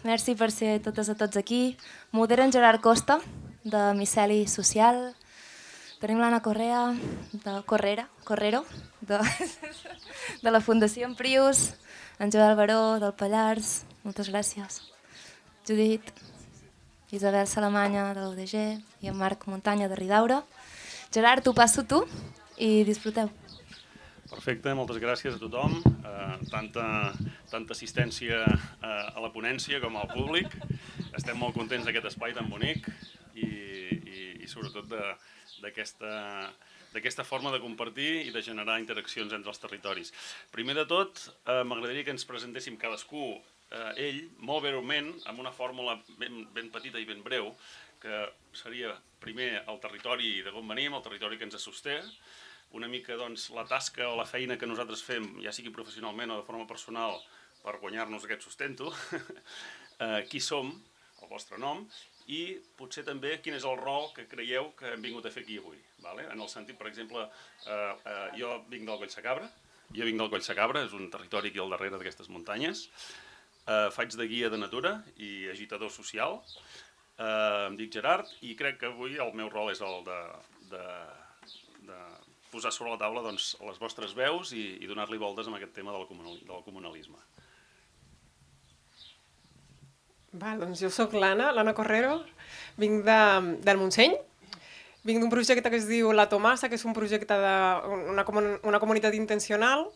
Merci per ser totes a tots aquí. Modera en Gerard Costa, de Miceli Social. Tenim l'Anna Correro, de la Fundació Emprius, en Joel Baró, del Pallars, moltes gràcies. Judit, Isabel Salamanya, de l'UDG, i en Marc Muntanya, de Ridaura. Gerard, t'ho passo tu i disfruteu. Perfecte, moltes gràcies a tothom. Tanta assistència a la ponència com al públic. Estem molt contents d'aquest espai tan bonic i sobretot d'aquesta forma de compartir i de generar interaccions entre els territoris. Primer de tot, m'agradaria que ens presentéssim cadascú ell, molt breument, amb una fórmula ben petita i ben breu, que seria primer el territori d'on venim, el territori que ens sosté, una mica la tasca o la feina que nosaltres fem, ja sigui professionalment o de forma personal, per guanyar-nos aquest sustento, qui som, el vostre nom, i potser també quin és el rol que creieu que hem vingut a fer aquí avui. En el sentit, per exemple, jo vinc del Collsacabra, és un territori aquí al darrere d'aquestes muntanyes, faig de guia de natura i agitador social, em dic Gerard i crec que avui el meu rol és el de posar sobre la taula les vostres veus i donar-li voltes amb aquest tema del comunalisme. Doncs jo soc l'Anna Correro, vinc del Montseny, vinc d'un projecte que es diu La Tomasa, que és un projecte d'una comunitat intencional,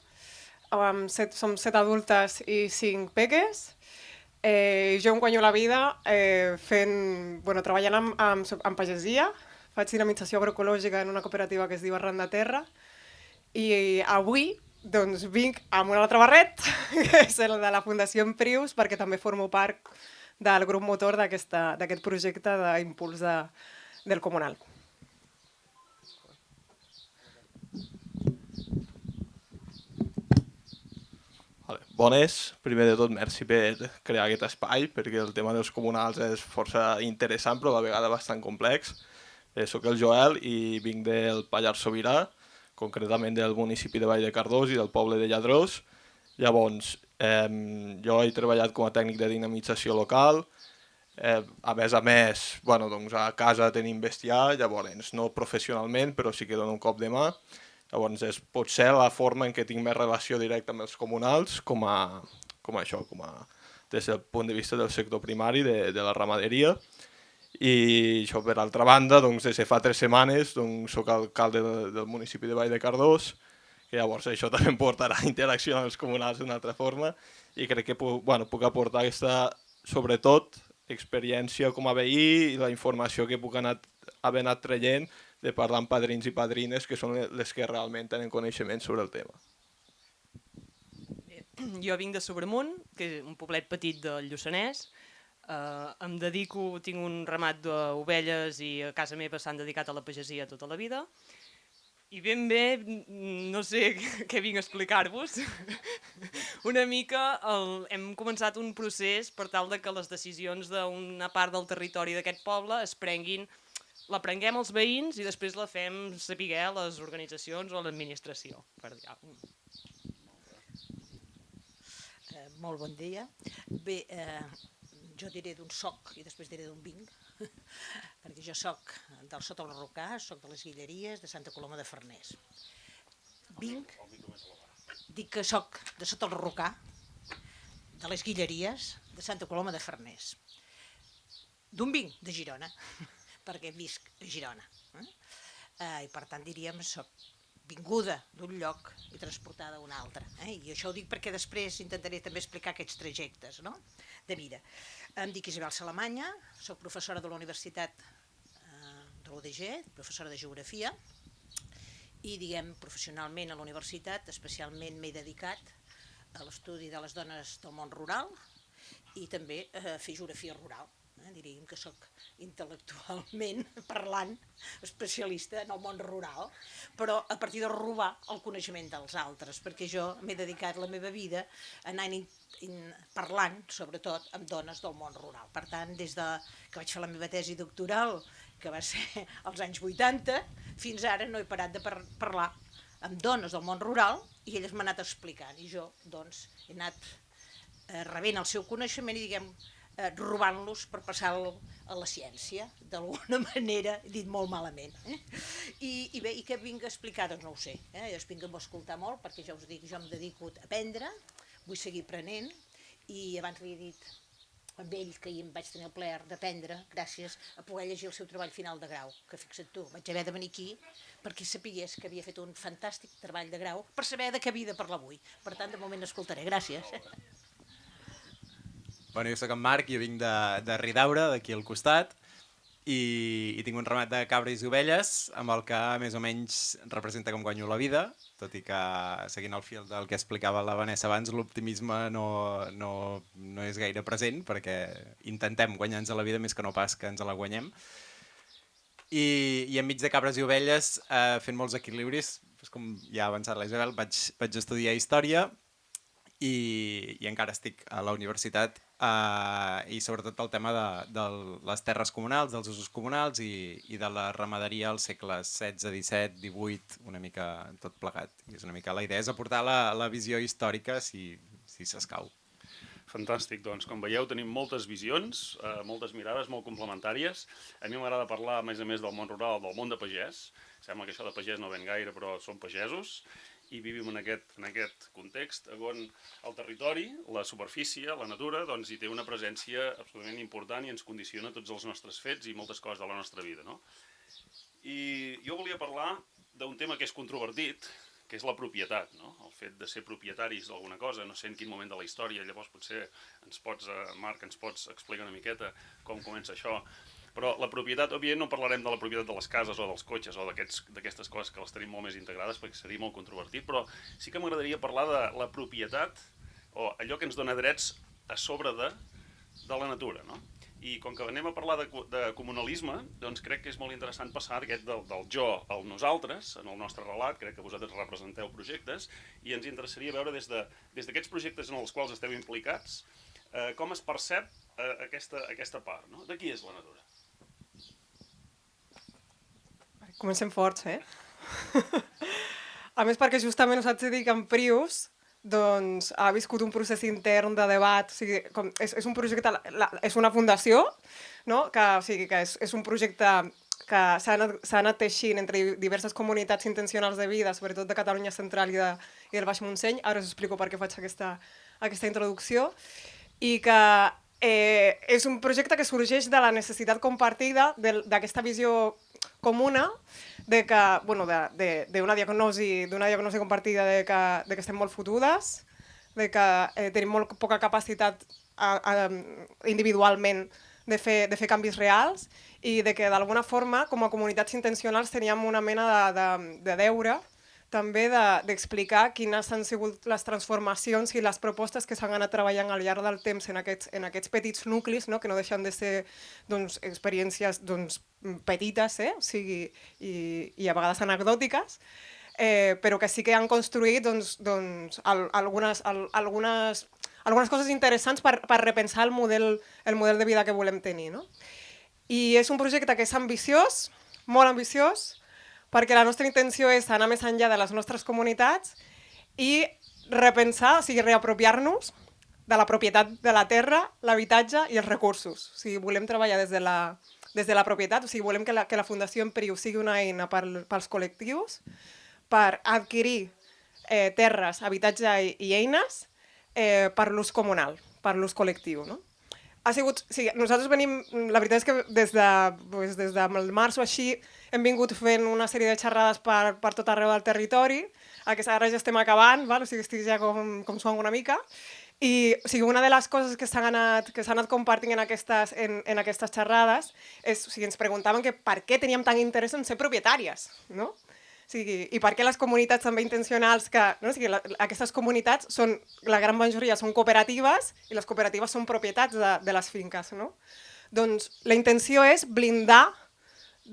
som 7 adultes i 5 peques. Jo em guanyo la vida treballant en pagesia, faig dinamització agroecològica en una cooperativa que es diu Arran de Terra i avui vinc amb un altre barret, que és el de la Fundació Emprius, perquè també formo part del grup motor d'aquest projecte d'impuls del comunal. Bones, primer de tot merci per crear aquest espai, perquè el tema dels comunals és força interessant però a la vegada bastant complex. Soc el Joel i vinc del Pallars Sobirà, concretament del municipi de Vall de Cardós i del poble de Lladrós. Llavors, jo he treballat com a tècnic de dinamització local, a més, a casa tenim bestiar, llavors no professionalment, però sí que dono un cop de mà. Llavors és potser la forma en què tinc més relació directa amb els comunals, des del punt de vista del sector primari, de la ramaderia. I això, per altra banda, des de fa 3 setmanes soc alcalde del municipi de Vall de Cardós, que llavors això també em portarà a interaccionar amb els comunals d'una altra forma i crec que puc aportar aquesta, sobretot, experiència com a veí i la informació que puc haver anat traient de parlar amb padrins i padrines, que són les que realment tenen coneixement sobre el tema. Jo vinc de Sobremunt, que és un poblet petit del Lluçanès. Em dedico, tinc un ramat d'ovelles i a casa meva s'han dedicat a la pagesia tota la vida. I ben bé, no sé què vinc a explicar-vos, una mica hem començat un procés per tal que les decisions d'una part del territori d'aquest poble la prenguem els veïns i després la fem saber a les organitzacions o a l'administració. Molt bon dia. Bé, jo diré d'on soc i després diré d'on vinc, perquè jo soc del Sot el Rocà, soc de les Guilleries de Santa Coloma de Farners. Dic que soc de Sot el Rocà, de les Guilleries de Santa Coloma de Farners. D'on vinc? De Girona, perquè visc a Girona. I per tant diríem soc vinguda d'un lloc i transportada a un altre. I això ho dic perquè després intentaré també explicar aquests trajectes de vida. Em dic Isabel Salamanya, soc professora de la Universitat de l'UDG, professora de Geografia, i professionalment a la universitat especialment m'he dedicat a l'estudi de les dones del món rural i també a fer geografia rural. Diríem que sóc intel·lectualment parlant especialista en el món rural, però a partir de robar el coneixement dels altres, perquè jo m'he dedicat la meva vida anant parlant, sobretot, amb dones del món rural. Per tant, des que vaig fer la meva tesi doctoral, que va ser als anys 80, fins ara no he parat de parlar amb dones del món rural i elles m'han anat explicant. I jo, he anat rebent el seu coneixement i, robant-los per passar-lo a la ciència, d'alguna manera, dit molt malament. I bé, i què vinc a explicar? Doncs no ho sé. Jo us vinc a escoltar molt, perquè ja us dic, jo em dedico a aprendre, vull seguir aprenent, i abans li he dit amb ell que ahir em vaig tenir el plaer d'aprendre gràcies a poder llegir el seu treball final de grau, que fixa't tu, vaig haver de venir aquí perquè sapigués que havia fet un fantàstic treball de grau per saber de què havia de parlar avui. Per tant, de moment escoltaré. Gràcies. Bueno, jo soc en Marc, jo vinc de Ridaura, d'aquí al costat, i tinc un ramat de cabres i ovelles amb el que més o menys representa com guanyo la vida, tot i que, seguint el fil del que explicava la Vanessa abans, l'optimisme no és gaire present, perquè intentem guanyar-nos la vida més que no pas que ens la guanyem. I enmig de cabres i ovelles, fent molts equilibris, com ja ha avançat la Isabel, vaig estudiar història, i encara estic a la universitat, i sobretot el tema de les terres comunals, dels usos comunals i de la ramaderia als segles XVI, XVII, XVIII, una mica tot plegat. I és una mica la idea és aportar la visió històrica si s'escau. Fantàstic, doncs com veieu tenim moltes visions, moltes mirades molt complementàries. A mi m'agrada parlar a més del món rural, del món de pagès. Sembla que això de pagès no ven gaire, però som pagesos i vivim en aquest context on el territori, la superfície, la natura, doncs hi té una presència absolutament important i ens condiciona tots els nostres fets i moltes coses de la nostra vida, no? I jo volia parlar d'un tema que és controvertit, que és la propietat, no? El fet de ser propietaris d'alguna cosa, no sé en quin moment de la història, llavors potser Marc, ens pots explicar una miqueta com comença això. Però la propietat, òbviament, no parlarem de la propietat de les cases o dels cotxes o d'aquestes coses que les tenim molt més integrades perquè seria molt controvertit, però sí que m'agradaria parlar de la propietat o allò que ens dona drets a sobre de la natura, no? I com que anem a parlar de comunalisme, doncs crec que és molt interessant passar del jo al nosaltres, en el nostre relat, crec que vosaltres representeu projectes, i ens interessaria veure des d'aquests projectes en els quals esteu implicats, com es percep aquesta part, no? De qui és la natura? Comencem forts, A més, perquè justament us haig de dir que en Prius doncs, ha viscut un procés intern de debat, o sigui, és un projecte, és una fundació, no? que és un projecte que s'ha anat teixint entre diverses comunitats intencionals de vida, sobretot de Catalunya Central i del Baix Montseny. Ara us explico per què faig aquesta introducció. I que és un projecte que sorgeix de la necessitat compartida d'aquesta visió comuna d'una diagnosi compartida de que estem molt fotudes, de que tenim molt poca capacitat individualment de fer canvis reals i de que d'alguna forma com a comunitats intencionals teníem una mena de deure també d'explicar quines han sigut les transformacions i les propostes que s'han anat treballant al llarg del temps en aquests petits nuclis, que no deixen de ser experiències petites i a vegades anecdòtiques, però que sí que han construït algunes coses interessants per repensar el model de vida que volem tenir. I és un projecte que és ambiciós, molt ambiciós, perquè la nostra intenció és anar més enllà de les nostres comunitats i repensar, o sigui, reapropiar-nos de la propietat de la terra, l'habitatge i els recursos. O sigui, volem treballar des de la propietat, o sigui, volem que la Fundació Empriu sigui una eina pels col·lectius, per adquirir terres, habitatge i eines per l'ús comunal, per l'ús col·lectiu. Nosaltres venim, la veritat és que des del març o així hem vingut fent una sèrie de xerrades per tot arreu del territori, que ara ja estem acabant, o sigui, estic ja com suant una mica, i una de les coses que s'han anat compartint en aquestes xerrades és, ens preguntaven per què teníem tant interès en ser propietàries, no? I per què les comunitats també intencionals, aquestes comunitats, la gran majoria són cooperatives i les cooperatives són propietats de les finques. Doncs la intenció és blindar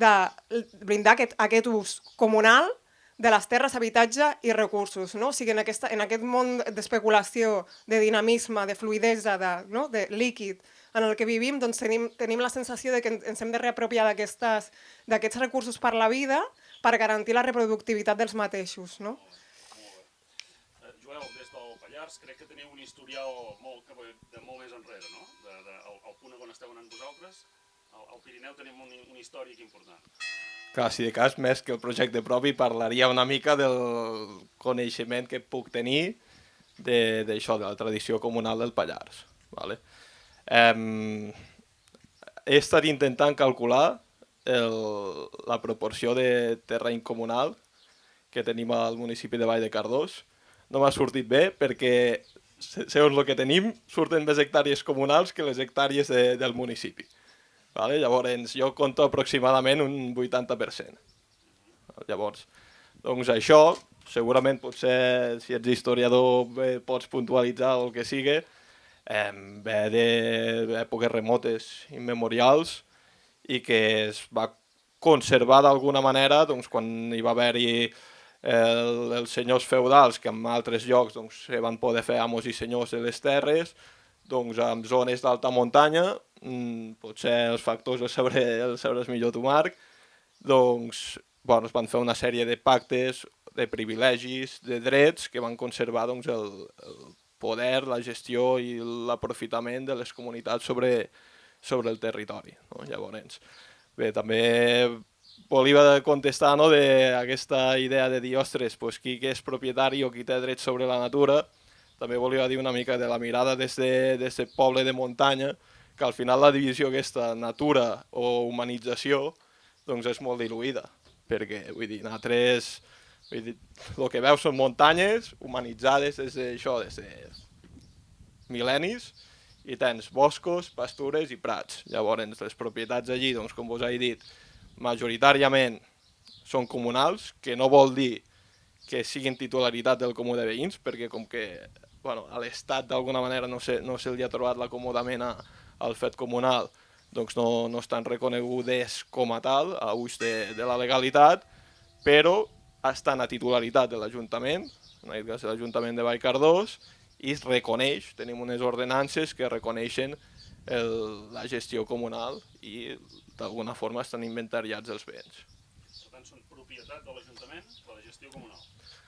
aquest ús comunal de les terres, habitatge i recursos. En aquest món d'especulació, de dinamisme, de fluidesa, de líquid en el que vivim, tenim la sensació que ens hem de reapropiar d'aquests recursos per la vida per garantir la reproductivitat dels mateixos. Joel, des del Pallars, Pallars crec que teniu un historial de molt més enrere, no? El punt on esteu anant vosaltres, al Pirineu tenim un històric important. Clar, si de cas, més que el projecte propi, parlaria una mica del coneixement que puc tenir d'això, de la tradició comunal del Pallars. Vale? He estat intentant calcular la proporció de terreny comunal que tenim al municipi de Vall de Cardós. No m'ha sortit bé perquè, segons el que tenim, surten més hectàrees comunals que les hectàrees del municipi. Vale? Llavors, jo compto aproximadament un 80%. Llavors, doncs això, segurament potser si ets historiador pots puntualitzar o el que sigui, ve d'èpoques remotes, immemorials, i que es va conservar d'alguna manera doncs, quan hi va haver-hi els senyors feudals que en altres llocs doncs, se van poder fer amos i senyors de les terres, doncs en zones d'alta muntanya, potser els factors els sabràs millor tu, Marc, doncs bueno, es van fer una sèrie de pactes, de privilegis, de drets que van conservar doncs, el poder, la gestió i l'aprofitament de les comunitats sobre el territori. No? Llavors, bé, també volia contestar d'aquesta idea de dir, ostres, pues, qui és propietari o qui té dret sobre la natura. També volia dir una mica de la mirada des de poble de muntanya, que al final la divisió aquesta, natura o humanització, doncs és molt diluïda. Perquè, vull dir, nosaltres, el que veus són muntanyes humanitzades des de mil·lennis, i tens boscos, pastures i prats. Llavors, les propietats allí, doncs, com vos he dit, majoritàriament són comunals, que no vol dir que siguin titularitat del comú de veïns, perquè com que a l'Estat d'alguna manera no se li ha trobat l'acomodament al fet comunal, doncs no estan reconegudes com a tal, a ulls de la legalitat, però estan a titularitat de l'Ajuntament, en aquest cas l'Ajuntament de Vall Cardós, i es reconeix, tenim unes ordenances que reconeixen la gestió comunal i d'alguna forma estan inventariats els béns. Per tant, són propietat de l'Ajuntament de la gestió comunal.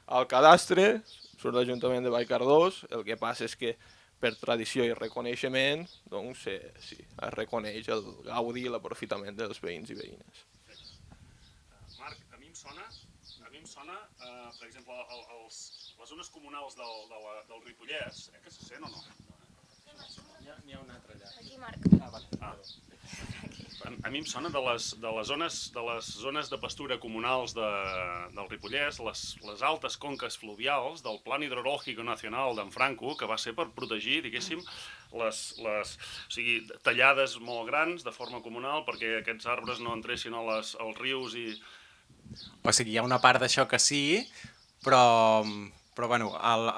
Al cadastre surt l'Ajuntament de Vall Cardós, el que passa és que per tradició i reconeixement doncs, sí, es reconeix el gaudi i l'aprofitament dels veïns i veïnes. Marc, a mi em sona, per exemple, les zones comunals del Ripollès, que se sent o no? N'hi ha un altre allà. Aquí, Marc. A mi em sona de les zones de pastura comunals del Ripollès, les altes conques fluvials del Plan Hidrológico Nacional d'en Franco, que va ser per protegir, diguéssim, tallades molt grans de forma comunal perquè aquests arbres no entressin als rius i... O sigui, hi ha una part d'això que sí, però bueno,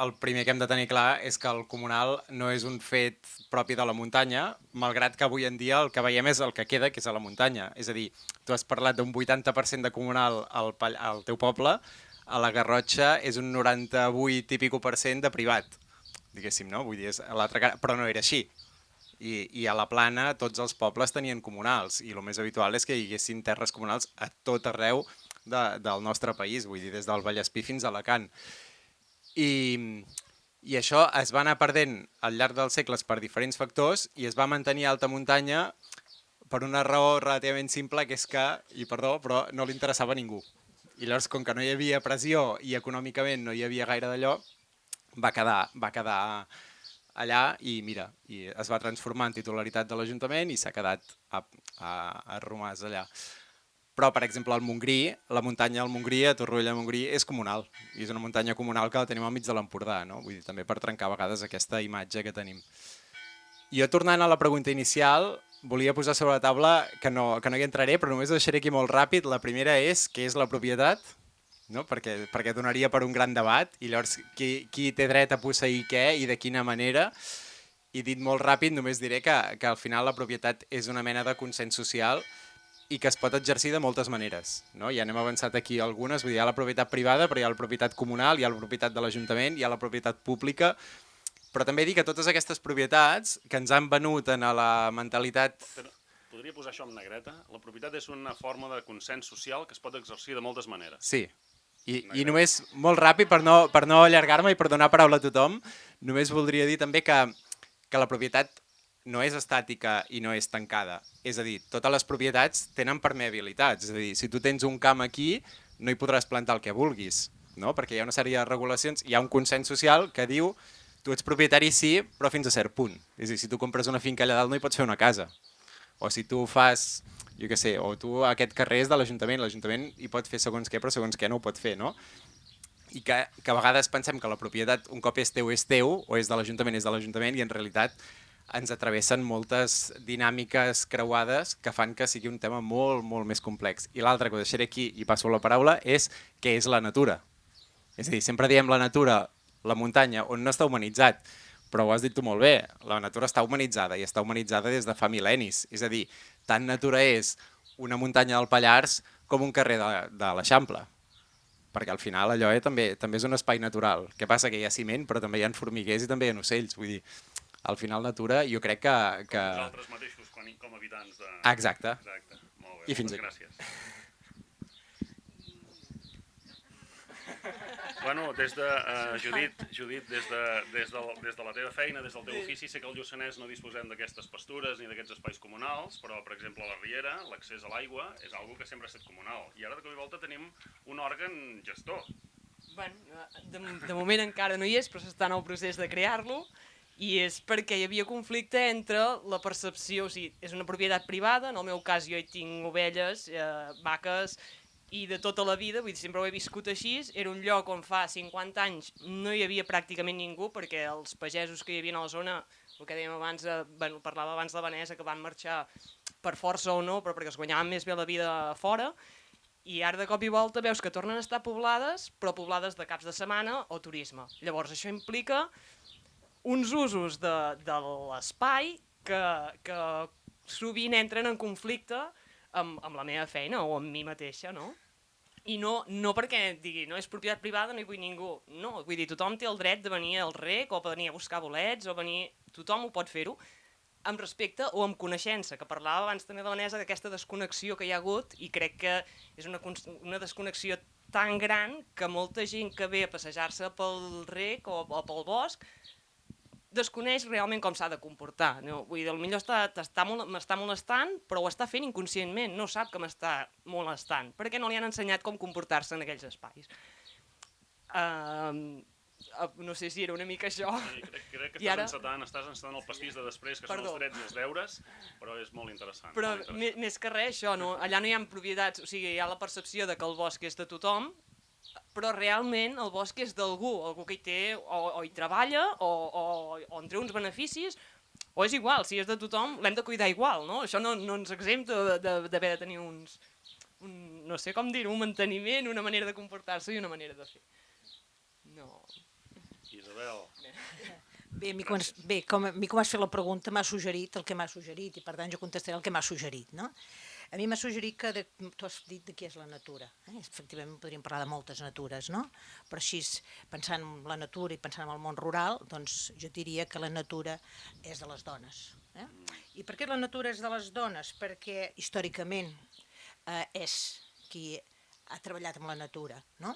el primer que hem de tenir clar és que el comunal no és un fet propi de la muntanya, malgrat que avui en dia el que veiem és el que queda, que és a la muntanya. És a dir, tu has parlat d'un 80% de comunal al teu poble, a la Garrotxa és un 98 i pico% de privat, diguéssim, no? Vull dir, és l'altra cara, però no era així. I a la Plana tots els pobles tenien comunals i el més habitual és que hi haguessin terres comunals a tot arreu del nostre país, vull dir, des del Vallespí fins a Alacant. I això es va anar perdent al llarg dels segles per diferents factors i es va mantenir a alta muntanya per una raó relativament simple, que és que, i perdó, però no li interessava a ningú. I llavors, com que no hi havia pressió i econòmicament no hi havia gaire d'allò, va quedar allà i mira, i es va transformar en titularitat de l'Ajuntament i s'ha quedat a Romàs allà. Però, per exemple, al Montgrí, la muntanya del Montgrí, a Torroella de Montgrí, és comunal. I és una muntanya comunal que la tenim al mig de l'Empordà, no? Vull dir, també per trencar a vegades aquesta imatge que tenim. Jo, tornant a la pregunta inicial, volia posar sobre la taula, que no hi entraré, però només ho deixaré aquí molt ràpid. La primera és, què és la propietat? No? Perquè donaria per un gran debat, i llavors qui té dret a posseir què i de quina manera. I dit molt ràpid, només diré que al final la propietat és una mena de consens social i que es pot exercir de moltes maneres. No? Ja n'hem avançat aquí algunes, vull dir, hi ha la propietat privada, però hi ha la propietat comunal, hi ha la propietat de l'Ajuntament, hi ha la propietat pública, però també dir que totes aquestes propietats que ens han venut en la mentalitat... Podria posar això en negreta? La propietat és una forma de consens social que es pot exercir de moltes maneres. Sí, I només, molt ràpid, per no allargar-me i per donar paraula a tothom, només voldria dir també que la propietat no és estàtica i no és tancada. És a dir, totes les propietats tenen permeabilitats. És a dir, si tu tens un camp aquí, no hi podràs plantar el que vulguis, no? Perquè hi ha una sèrie de regulacions, hi ha un consens social que diu tu ets propietari sí, però fins a cert punt. És a dir, si tu compres una finca allà dalt no hi pots fer una casa. O si tu fas, jo què sé, o tu aquest carrer és de l'Ajuntament hi pot fer segons què, però segons què no ho pot fer, no? I que a vegades pensem que la propietat un cop és teu, o és de l'Ajuntament, i en realitat ens atravessen moltes dinàmiques creuades que fan que sigui un tema molt, molt més complex. I l'altre que ho deixaré aquí i passo la paraula és què és la natura. És a dir, sempre diem la natura, la muntanya, on no està humanitzat, però ho has dit tu molt bé, la natura està humanitzada i està humanitzada des de fa mil·lennis. És a dir, tan natura és una muntanya del Pallars com un carrer de l'Eixample, perquè al final allò també és un espai natural. Què passa? Que hi ha ciment, però també hi ha formiguers i també hi ha ocells. Vull dir, al final natura jo crec que... Nosaltres mateixos com a habitants de... Exacte. Molt bé, I fins moltes gràcies. Bueno, Judit, des de la teva feina, des del teu ofici, sé que al Lluçanès no disposem d'aquestes pastures ni d'aquests espais comunals, però, per exemple, a la Riera, l'accés a l'aigua és una que sempre ha estat comunal. I ara, de cop i volta, tenim un òrgan gestor. Bueno, de moment encara no hi és, però s'està en el procés de crear-lo, i és perquè hi havia conflicte entre la percepció, o sigui, és una propietat privada, en el meu cas jo hi tinc ovelles, vaques, i de tota la vida, vull dir, sempre ho he viscut així, era un lloc on fa 50 anys no hi havia pràcticament ningú, perquè els pagesos que hi havia a la zona, el que dèiem abans, parlava abans de Vanessa, que van marxar per força o no, però perquè es guanyaven més bé la vida a fora, i ara de cop i volta veus que tornen a estar poblades, però poblades de caps de setmana o turisme. Llavors això implica uns usos de l'espai que sovint entren en conflicte amb la meva feina o amb mi mateixa, no? I no perquè digui, no és propietat privada, no hi vull ningú. No, vull dir, tothom té el dret de venir al rec o venir a buscar bolets o venir... Tothom ho pot fer-ho amb respecte o amb coneixença, que parlava abans també de Vanessa d'aquesta desconnexió que hi ha hagut i crec que és una desconnexió tan gran que molta gent que ve a passejar-se pel rec o pel bosc desconeix realment com s'ha de comportar. No? Vull dir, potser m'està molestant, però ho està fent inconscientment, no sap que m'està molestant, perquè no li han ensenyat com comportar-se en aquells espais. No sé si era una mica això. Sí, crec que estàs encetant el pastís de després, que són els drets i els deures, però és molt interessant. Però més que res, això, no? Allà no hi ha propietats, o sigui, hi ha la percepció de que el bosc és de tothom, però realment el bosc és d'algú que hi té o hi treballa o en treu uns beneficis, o és igual, si és de tothom l'hem de cuidar igual, no? Això no ens exempta d'haver de tenir no sé com dir-ho, un manteniment, una manera de comportar-se i una manera de fer. No. Isabel. Bé, com a mi que m'has fet la pregunta m'ha suggerit el que m'ha suggerit i per tant jo contestaré el que m'ha suggerit, no? A mi m'ha suggerit que tu has dit de què és la natura. Efectivament podríem parlar de moltes natures, no? Però així, pensant en la natura i pensant en el món rural, doncs jo diria que la natura és de les dones. I per què la natura és de les dones? Perquè històricament és qui ha treballat amb la natura, no?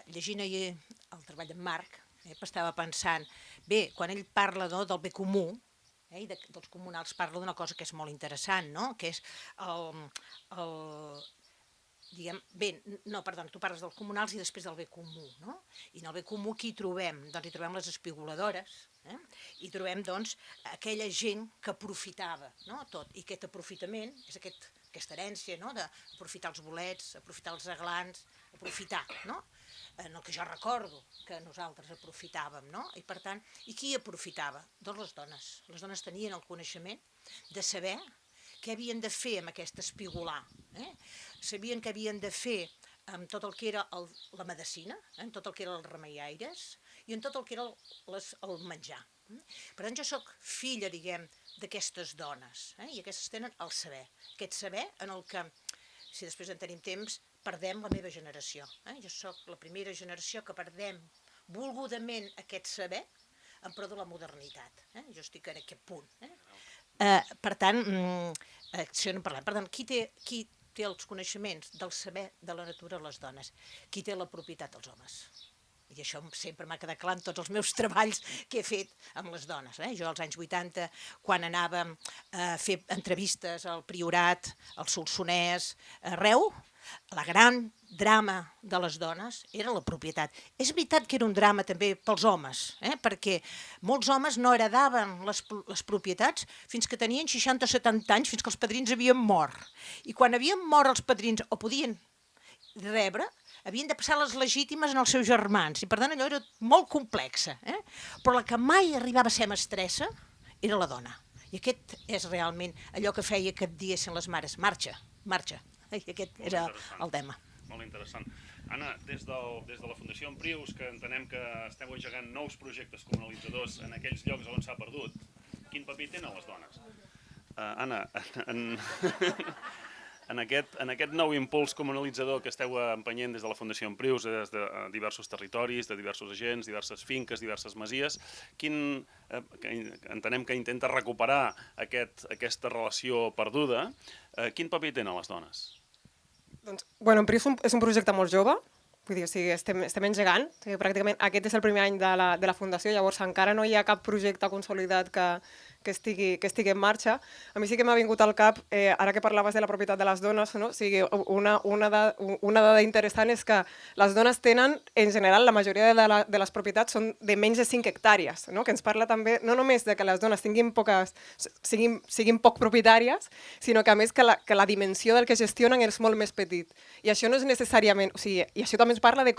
Llegint ahir el treball d'en Marc, estava pensant, bé, quan ell parla del bé comú, i dels comunals parla d'una cosa que és molt interessant, no? Que és tu parles dels comunals i després del bé comú, no? I en el bé comú qui hi trobem? Doncs hi trobem les espigoladores, i trobem doncs aquella gent que aprofitava, no? Tot, i aquest aprofitament és aquesta herència, no? D'aprofitar els bolets, aprofitar els aglans, aprofitar, no? En el que jo recordo que nosaltres aprofitàvem, no? I per tant, i qui aprofitava? Doncs les dones. Les dones tenien el coneixement de saber què havien de fer amb aquest espigolar. Sabien què havien de fer amb tot el que era la medicina, en tot el que eren els remeiaires i en tot el que era el menjar. Per tant, jo sóc filla, diguem, d'aquestes dones, i aquestes tenen el saber. Aquest saber en el que, si després en tenim temps, perdem la meva generació. Jo sóc la primera generació que perdem volgudament aquest saber en pro de la modernitat. Jo estic en aquest punt. Per tant, si no parlem, per tant, qui té els coneixements del saber de la natura les dones. Qui té la propietat? Els homes. I això sempre m'ha quedat clar en tots els meus treballs que he fet amb les dones. Jo als anys 80, quan anàvem a fer entrevistes al Priorat, al Solsonès, arreu, la gran drama de les dones era la propietat. És veritat que era un drama també pels homes, perquè molts homes no heredaven les propietats fins que tenien 60 o 70 anys, fins que els padrins havien mort. I quan havien mort els padrins, o podien rebre, havien de passar les legítimes en els seus germans, i per tant allò era molt complexa. Però la que mai arribava a ser mestressa era la dona. I aquest és realment allò que feia que et diguessin les mares, marxa, marxa. I aquest era el tema. Molt interessant. Anna, des de la Fundació Emprius, que entenem que esteu engegant nous projectes comunalitzadors en aquells llocs on s'ha perdut, quin paper tenen les dones? Anna, en aquest nou impuls comunalitzador que esteu empenyent des de la Fundació Emprius, des de diversos territoris, de diversos agents, diverses finques, diverses masies, entenem que intenta recuperar aquesta relació perduda, quin paper tenen les dones? Doncs, Emprius és un projecte molt jove, vull dir, estem engegant, pràcticament aquest és el primer any de la Fundació, llavors encara no hi ha cap projecte consolidat que estigui en marxa. A mi sí que m'ha vingut al cap, ara que parlaves de la propietat de les dones, no? O sigui, una dada interessant és que les dones tenen, en general, la majoria de les propietats són de menys de 5 hectàrees, no? Que ens parla també no només de que les dones siguin poc propietàries, sinó que a més que la dimensió del que gestionen és molt més petit. I això no és necessàriament, o sigui, i això també ens parla de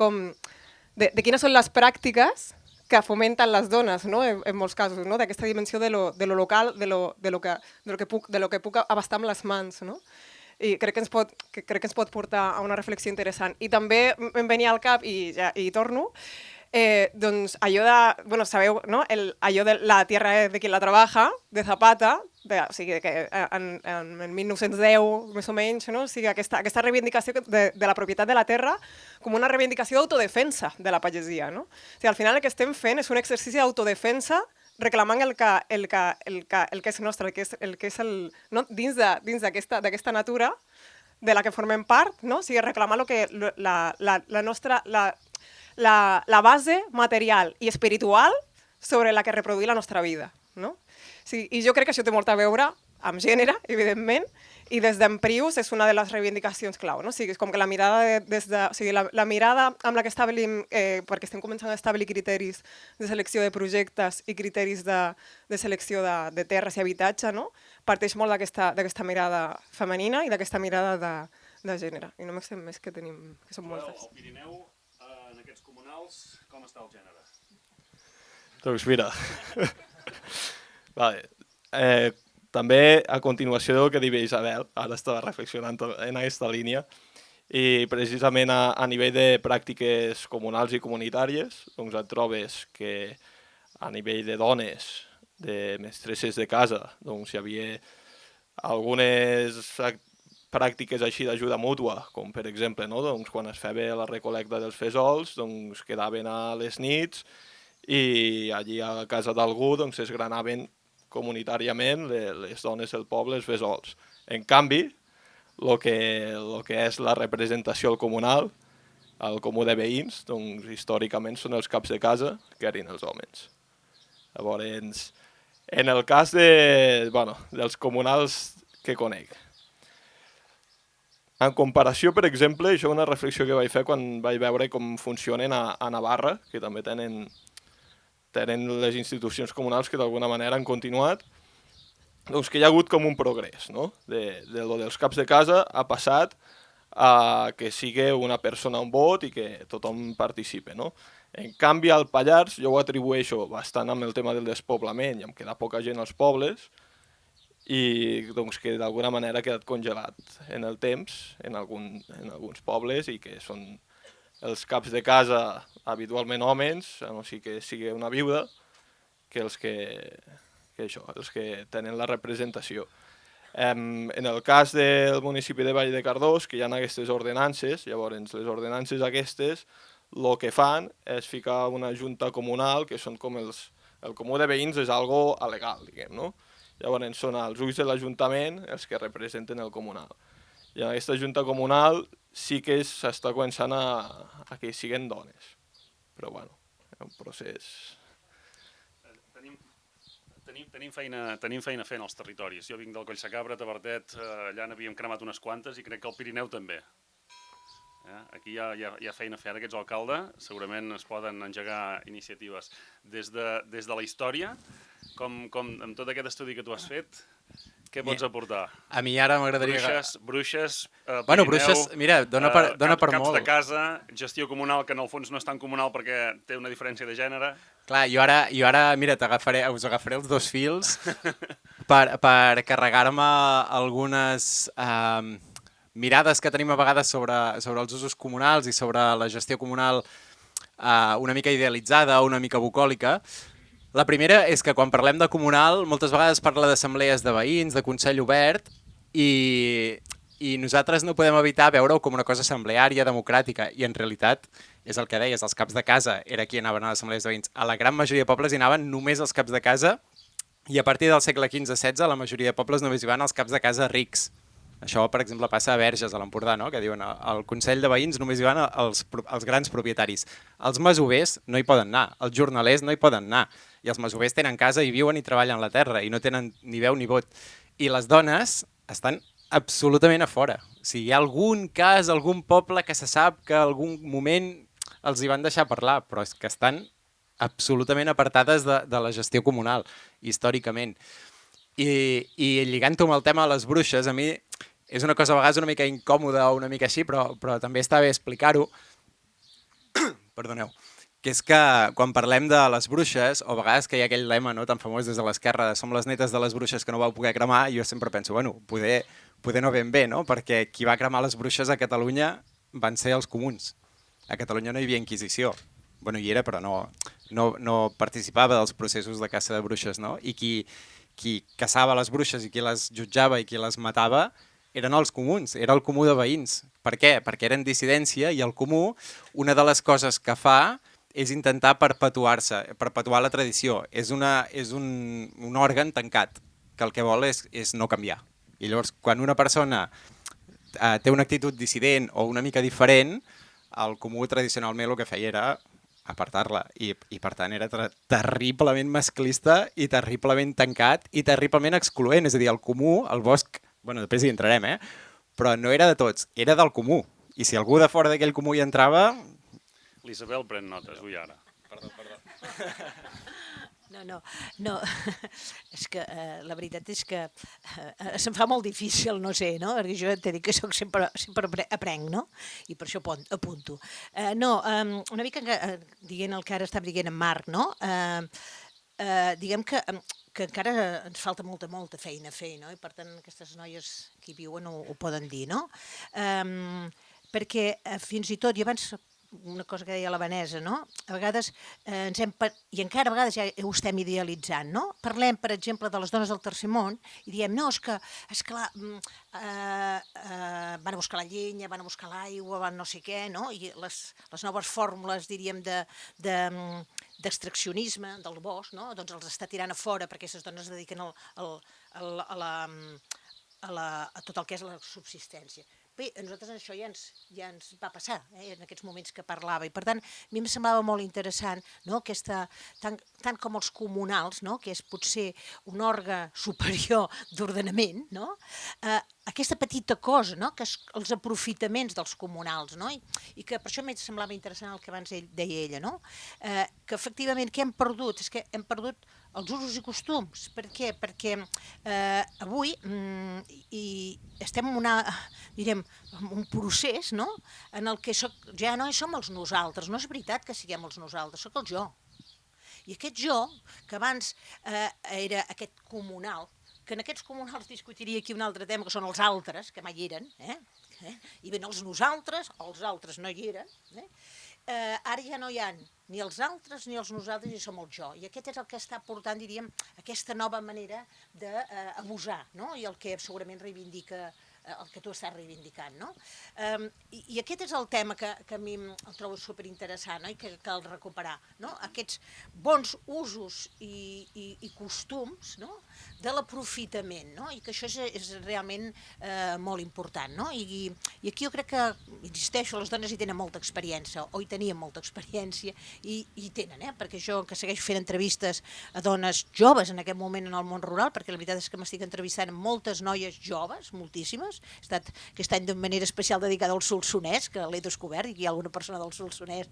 quines són les pràctiques que fomenten les dones, no? En molts casos, no? D'aquesta dimensió de lo local, de lo que puc abastar amb les mans. No? I crec que ens pot portar a una reflexió interessant. I també em venia al cap, i torno, doncs allò de, sabeu, no? Allò de la tierra de qui la trabaja, de Zapata, o sigui, que en 1910, més o menys, no? O sigui, aquesta reivindicació de la propietat de la terra com una reivindicació d'autodefensa de la pagesia. No? O sigui, al final el que estem fent és un exercici d'autodefensa reclamant el que és nostre, el que és no? dins d'aquesta natura de la que formem part, no? O sigui, reclamar la nostra... la base material i espiritual sobre la que reproduir la nostra vida. No? Sí, i jo crec que això té molt a veure amb gènere, evidentment, i des d'Emprius és una de les reivindicacions clau. No? O sigui, és com que la mirada, la mirada amb la que establim, perquè estem començant a establir criteris de selecció de projectes i criteris de selecció de terres i habitatge, no? Parteix molt d'aquesta mirada femenina i d'aquesta mirada de gènere. I no m'extem més, que són moltes. Al Pirineu, en aquests comunals, com està el gènere? Doncs mira, vale. També a continuació del que diu Isabel, ara estava reflexionant en aquesta línia, i precisament a nivell de pràctiques comunals i comunitàries, doncs et trobes que a nivell de dones, de mestresses de casa, doncs hi havia algunes pràctiques així d'ajuda mútua, com per exemple, no? Doncs quan es feia la recolecta dels fesols, doncs quedaven a les nits i allí a casa d'algú doncs, es granaven comunitàriament les dones del poble els fesols. En canvi, el que és la representació comunal, el comú de veïns, doncs històricament són els caps de casa, que eren els homes. Llavors, en el cas dels comunals que conec, en comparació, per exemple, això és una reflexió que vaig fer quan vaig veure com funcionen a Navarra, que també tenen les institucions comunals que d'alguna manera han continuat, doncs que hi ha hagut com un progrés, no? Dels caps de casa ha passat a que sigui una persona un vot i que tothom participi, no? En canvi, al Pallars jo ho atribueixo bastant amb el tema del despoblament i amb quedar poca gent als pobles, i doncs, que d'alguna manera ha quedat congelat en el temps en alguns pobles i que són els caps de casa habitualment homes, a no ser que sigui una viuda, que els que tenen la representació. En el cas del municipi de Vall de Cardós, que hi ha aquestes ordenances, llavors les ordenances aquestes el que fan és ficar una junta comunal, que són com el comú de veïns és algo alegal, diguem, no? Llavors són els ulls de l'Ajuntament els que representen el comunal. I en aquesta junta comunal sí que s'està començant a que hi siguin dones. Però bueno, és un procés... Tenim feina a fer en els territoris. Jo vinc del Collsacabra, Tavertet, allà n'havíem cremat unes quantes i crec que al Pirineu també. Aquí hi ha feina a fer. Ara que ets alcalde, segurament es poden engegar iniciatives. Des de la història, com amb tot aquest estudi que tu has fet, què pots aportar? A mi ara m'agradaria... Bruixes, Bueno, Pirineu, bruixes, mira, dona per caps molt. de casa, gestió comunal, que en el fons no és tan comunal perquè té una diferència de gènere. Clar, jo ara mira, us agafaré els dos fils per carregar-me algunes mirades que tenim a vegades sobre els usos comunals i sobre la gestió comunal una mica idealitzada o una mica bucòlica. La primera és que quan parlem de comunal moltes vegades parla d'assemblees de veïns, de consell obert i nosaltres no podem evitar veure-ho com una cosa assembleària, democràtica, i en realitat és el que deies, els caps de casa era qui anaven a les assemblees de veïns. A la gran majoria de pobles hi anaven només els caps de casa i a partir del segle XV-XVI la majoria de pobles només hi van els caps de casa rics. Això, per exemple, passa a Verges, a l'Empordà, no? Que diuen al Consell de Veïns només hi van els grans propietaris. Els masovers no hi poden anar, els jornalers no hi poden anar, i els masovers tenen casa i viuen i treballen la terra i no tenen ni veu ni vot. I les dones estan absolutament a fora. O sigui, hi ha algun cas, algun poble que se sap que en algun moment els hi van deixar parlar, però és que estan absolutament apartades de la gestió comunal, històricament. I lligant-ho amb el tema de les bruixes, a mi és una cosa a vegades una mica incòmoda o una mica així, però també està bé explicar-ho. Perdoneu. Que és que quan parlem de les bruixes, o a vegades que hi ha aquell lema tan famós des de l'esquerra, som les netes de les bruixes que no vau poder cremar, jo sempre penso, bueno, poder no ben bé, no? Perquè qui va cremar les bruixes a Catalunya van ser els comuns. A Catalunya no hi havia Inquisició. Bueno, hi era, però no participava dels processos de caça de bruixes, no? I qui caçava les bruixes i qui les jutjava i qui les matava eren els comuns, era el comú de veïns. Per què? Perquè eren dissidència i el comú, una de les coses que fa és intentar perpetuar-se, perpetuar la tradició. És un òrgan tancat, que el que vol és no canviar. I llavors, quan una persona té una actitud dissident o una mica diferent, el comú tradicionalment el que feia era apartar-la i per tant era terriblement masclista i terriblement tancat i terriblement excloent, és a dir, el comú, el bosc, bueno, després hi entrarem, però no era de tots, era del comú, i si algú de fora d'aquell comú hi entrava... L'Isabel pren notes, ui ara. Perdó. No, és que la veritat és que se'm fa molt difícil, no sé, no? Perquè jo t'he dit que sempre aprenc, no? I per això apunto. Una mica dient el que ara estava dient en Marc, no? Diguem que encara ens falta molta feina a fer, no? I per tant aquestes noies que hi viuen ho poden dir, no? Perquè fins i tot, jo abans... una cosa que deia la Vanessa, no? A vegades i encara a vegades ja ho estem idealitzant, no? Parlem, per exemple, de les dones del tercer món i diem, no, és clar, van a buscar la llenya, van a buscar l'aigua, van no sé què, no? I les noves fórmules, diríem, d'extraccionisme del bosc, no? Doncs els està tirant a fora perquè aquestes dones es dediquen a tot el que és la subsistència. Bé, a nosaltres això ja ens va passar en aquests moments que parlava i per tant a mi em semblava molt interessant, no? Tant com els comunals, no? Que és potser un òrgan superior d'ordenament, no? Aquesta petita cosa, no? Que és els aprofitaments dels comunals, no? I que per això em semblava interessant el que abans deia ella, no? Que efectivament què hem perdut? És que hem perdut els usos i costums. Per què? Perquè avui estem en un procés, no? En el que ja no som els nosaltres, no és veritat que siguem els nosaltres, sóc el jo. I aquest jo, que abans era aquest comunal, que en aquests comunals discutiria aquí un altre tema, que són els altres, que mai hi eren, i ven els nosaltres, els altres no hi eren, ara ja no hi ha ni els altres ni els nosaltres, i som el jo. I aquest és el que està portant, diríem, aquesta nova manera d'abusar, no? I el que segurament reivindica el que tu estàs reivindicant, no? I aquest és el tema que a mi em trobo superinteressant, no? I que cal recuperar, no? Aquests bons usos i costums, no? De l'aprofitament, no? I que això és realment molt important, no? I aquí jo crec que, insisteixo, les dones hi tenen molta experiència, o hi tenien molta experiència, i tenen, perquè jo que segueixo fent entrevistes a dones joves en aquest moment en el món rural, perquè la veritat és que m'estic entrevistant moltes noies joves, moltíssimes, he estat aquest any de manera especial dedicada al Solsonès, que l'he descobert, i hi ha alguna persona del Solsonès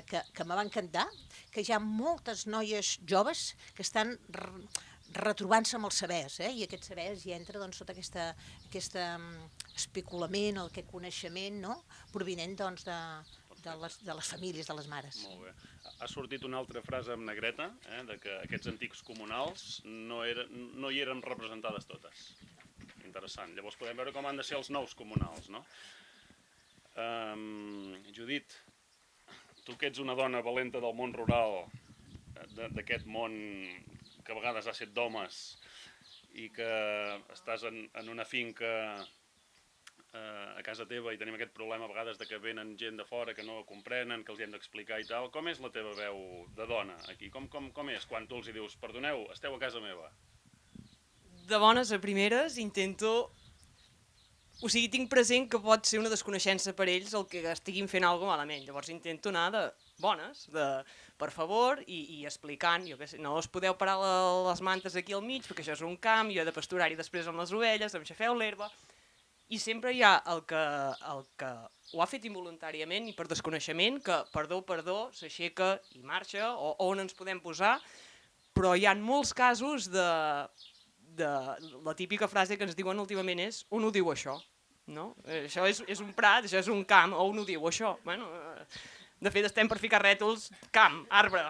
que me va encantar, que hi ha moltes noies joves que estan retrobant-se amb els sabers, i aquests sabers hi entra doncs, tot aquest especulament, aquest coneixement, no? Provinent doncs, de les famílies, de les mares. Molt bé. Ha sortit una altra frase en negreta, de que aquests antics comunals no hi eren representades totes. Interessant. Llavors podem veure com han de ser els nous comunals, no? Judit, tu que ets una dona valenta del món rural, d'aquest món que a vegades ha set d'homes i que estàs en una finca a casa teva i tenim aquest problema a vegades de que venen gent de fora que no comprenen, que els hem d'explicar i tal, com és la teva veu de dona aquí? Com és quan tu els hi dius, perdoneu, esteu a casa meva? De bones a primeres intento... O sigui, tinc present que pot ser una desconeixença per ells el que estiguin fent alguna cosa malament. Llavors intento anar de bones, per favor, i explicant, jo què sé, no us podeu parar les mantes aquí al mig perquè això és un camp, jo he de pasturar-hi després amb les ovelles, em xafeu l'herba... I sempre hi ha el que ho ha fet involuntàriament i per desconeixement, que perdó, s'aixeca i marxa, o on ens podem posar, però hi ha molts casos de la típica frase que ens diuen últimament és on ho diu això? No? Això és un prat, això és un camp, on ho diu això? Bueno, de fet estem per ficar rètols camp, arbre,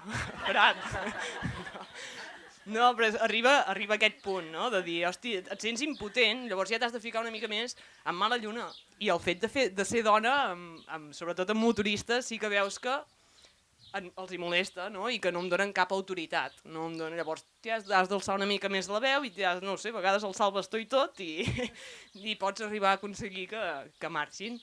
prat... No, però arriba aquest punt, no? De dir, hosti, et sents impotent, llavors ja t'has de ficar una mica més en mala lluna. I el fet de ser dona, sobretot amb motoristes, sí que veus que els hi molesta, no? I que no em donen cap autoritat. No em donen... Llavors has d'alçar una mica més la veu i no sé, a vegades alçar el bastó i tot i pots arribar a aconseguir que marxin,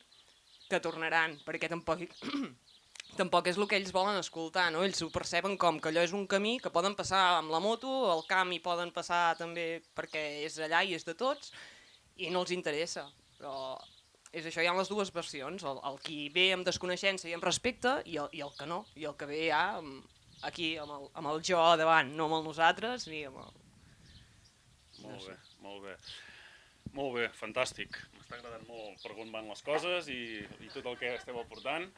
que tornaran, perquè tampoc és el que ells volen escoltar, no? Ells ho perceben com que allò és un camí que poden passar amb la moto, al camp hi poden passar també perquè és allà i és de tots, i no els interessa. Però és això, hi ha les dues versions, el qui ve amb desconeixença i amb respecte i el que no, i el que ve ja aquí amb el jo davant, no amb el nosaltres ni amb el... Molt bé. Molt bé, fantàstic. M'està agradant molt per on van les coses i tot el que esteu aportant.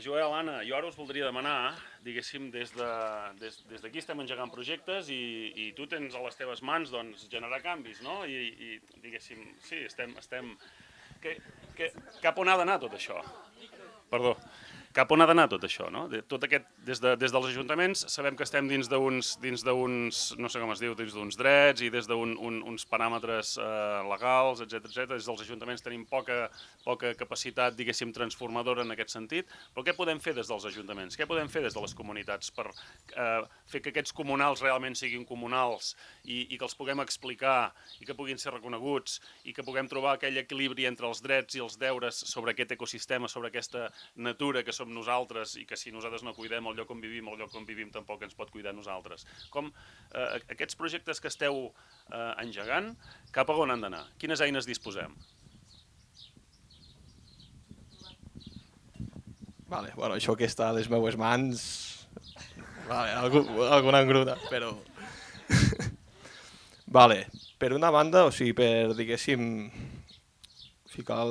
Joel, Anna, jo ara us voldria demanar, diguéssim, des d'aquí estem engegant projectes i tu tens a les teves mans doncs, generar canvis, no? I diguéssim, sí, estem... Cap on ha d'anar tot això? Perdó. Cap on ha d'anar tot això, no? Tot aquest, des dels ajuntaments sabem que estem dins d'uns, no sé com es diu, dins d'uns drets i des d'uns paràmetres legals, etc. Des dels ajuntaments tenim poca capacitat, diguéssim, transformadora en aquest sentit, però què podem fer des dels ajuntaments? Què podem fer des de les comunitats per fer que aquests comunals realment siguin comunals i que els puguem explicar i que puguin ser reconeguts i que puguem trobar aquell equilibri entre els drets i els deures sobre aquest ecosistema, sobre aquesta natura que som nosaltres i que si nosaltres no cuidem el lloc on vivim tampoc ens pot cuidar nosaltres. Com aquests projectes que esteu engegant, cap a on han d'anar? Quines eines disposem? Vale, bueno, això que està a les meues mans... Vale, alguna engruda, però... Vale, per una banda, o sigui, per, diguéssim, ficar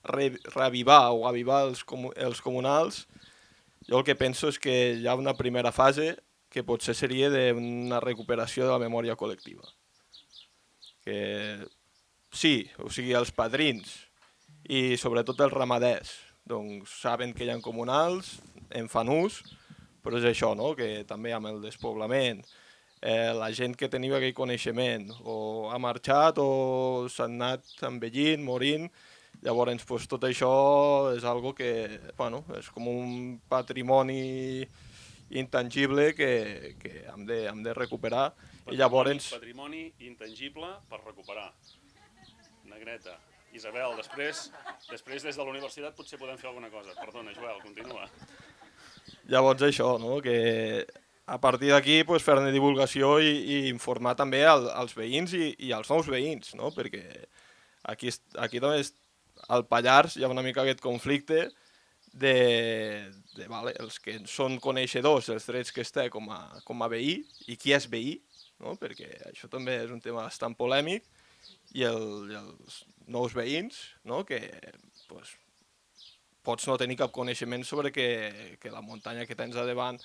reavivar o avivar els comunals, jo el que penso és que hi ha una primera fase que potser seria d'una recuperació de la memòria col·lectiva. Que sí, o sigui, els padrins i sobretot els ramaders doncs saben que hi ha comunals, en fan ús, però és això, no? Que també amb el despoblament, la gent que tenia aquell coneixement o ha marxat o s'ha anat envellint, morint. Llavors, doncs, tot això és algo que, bueno, és com un patrimoni intangible que hem de recuperar. I llavors... Patrimoni intangible per recuperar. Negreta. Isabel, després des de la universitat potser podem fer alguna cosa. Perdona, Joel, continua. Llavors això, no? Que a partir d'aquí fer-ne divulgació i informar també als veïns i als nous veïns, no? Perquè aquí també al Pallars hi ha una mica aquest conflicte vale, els que són coneixedors dels drets que es té com a veí i qui és veí, no? Perquè això també és un tema bastant polèmic, i els nous veïns, no? Que pots no tenir cap coneixement sobre que la muntanya que tens a davant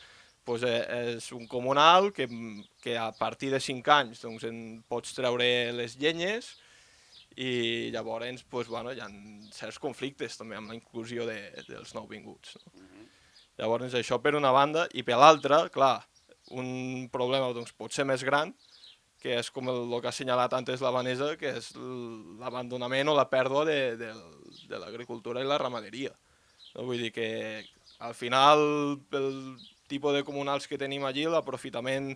és un comunal, que a partir de 5 anys en pots treure les llenyes, i llavors hi ha certs conflictes també amb la inclusió dels nouvinguts. Llavors això per una banda, i per l'altra, clar, un problema pot ser més gran, que és com el que ha assenyalat antes la Vanessa, que és l'abandonament o la pèrdua de l'agricultura i la ramaderia. Vull dir que al final, pel tipus de comunals que tenim allí, l'aprofitament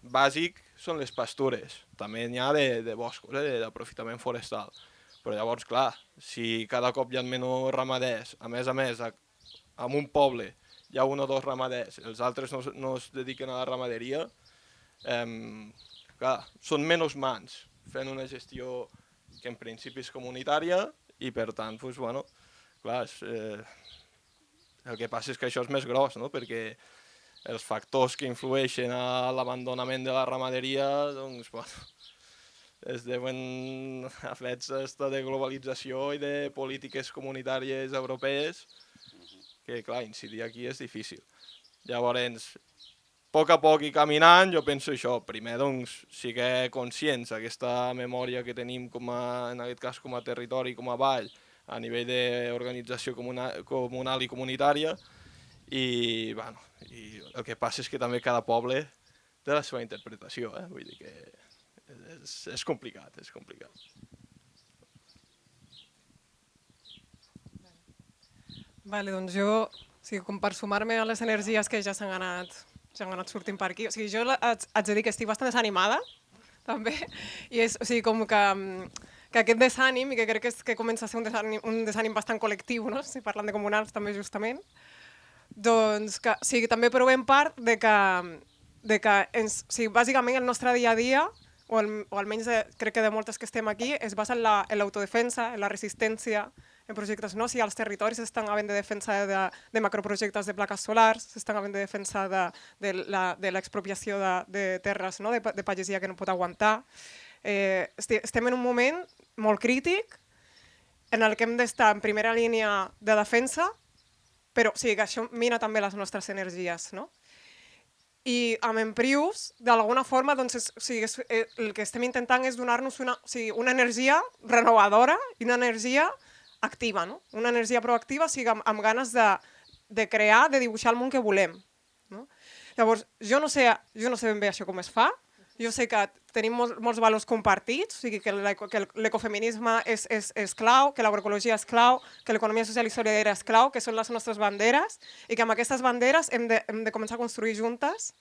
bàsic són les pastures. També n'hi ha de boscos, d'aprofitament forestal. Però llavors, clar, si cada cop hi ha menys ramaders, a més, en un poble hi ha 1 o 2 ramaders, els altres no es dediquen a la ramaderia, clar, són menys mans fent una gestió que en principi és comunitària i per tant, clar, el que passa és que això és més gros, no? Perquè els factors que influeixen a l'abandonament de la ramaderia es deuen a fets de globalització i de polítiques comunitàries europees que, clar, incidir aquí és difícil. Llavors, a poc i caminant, jo penso això. Primer, siguem conscients d'aquesta memòria que tenim, en aquest cas, com a territori, com a vall, a nivell d'organització comunal i comunitària, i el que passa és que també cada poble té la seva interpretació, vull dir que és complicat, és complicat. Vale, doncs jo, com per sumar-me a les energies que ja s'han anat sortint per aquí, jo haig de dir que estic bastant desanimada, també, i és com que aquest desànim, i que crec que comença a ser un desànim bastant col·lectiu, si parlant de comunals també justament, doncs que també provem part de que bàsicament el nostre dia a dia, o almenys crec que de moltes que estem aquí, es basa en l'autodefensa, en la resistència, en projectes, si els territoris estan havent de defensa de macroprojectes de plaques solars, s'estan havent de defensa de l'expropiació de terres, de pagesia que no pot aguantar. Estem en un moment molt crític en el que hem d'estar en primera línia de defensa, però que això mina també les nostres energies. I amb Emprius, d'alguna forma, el que estem intentant és donar-nos una energia renovadora i una energia activa, una energia proactiva, amb ganes de crear, de dibuixar el món que volem. Llavors, jo no sé ben bé això com es fa, jo sé que tenim molts valors compartits, que l'ecofeminisme és clau, que l'agroecologia és clau, que l'economia social i solidària és clau, que són les nostres banderes, i que amb aquestes banderes hem de començar a construir juntes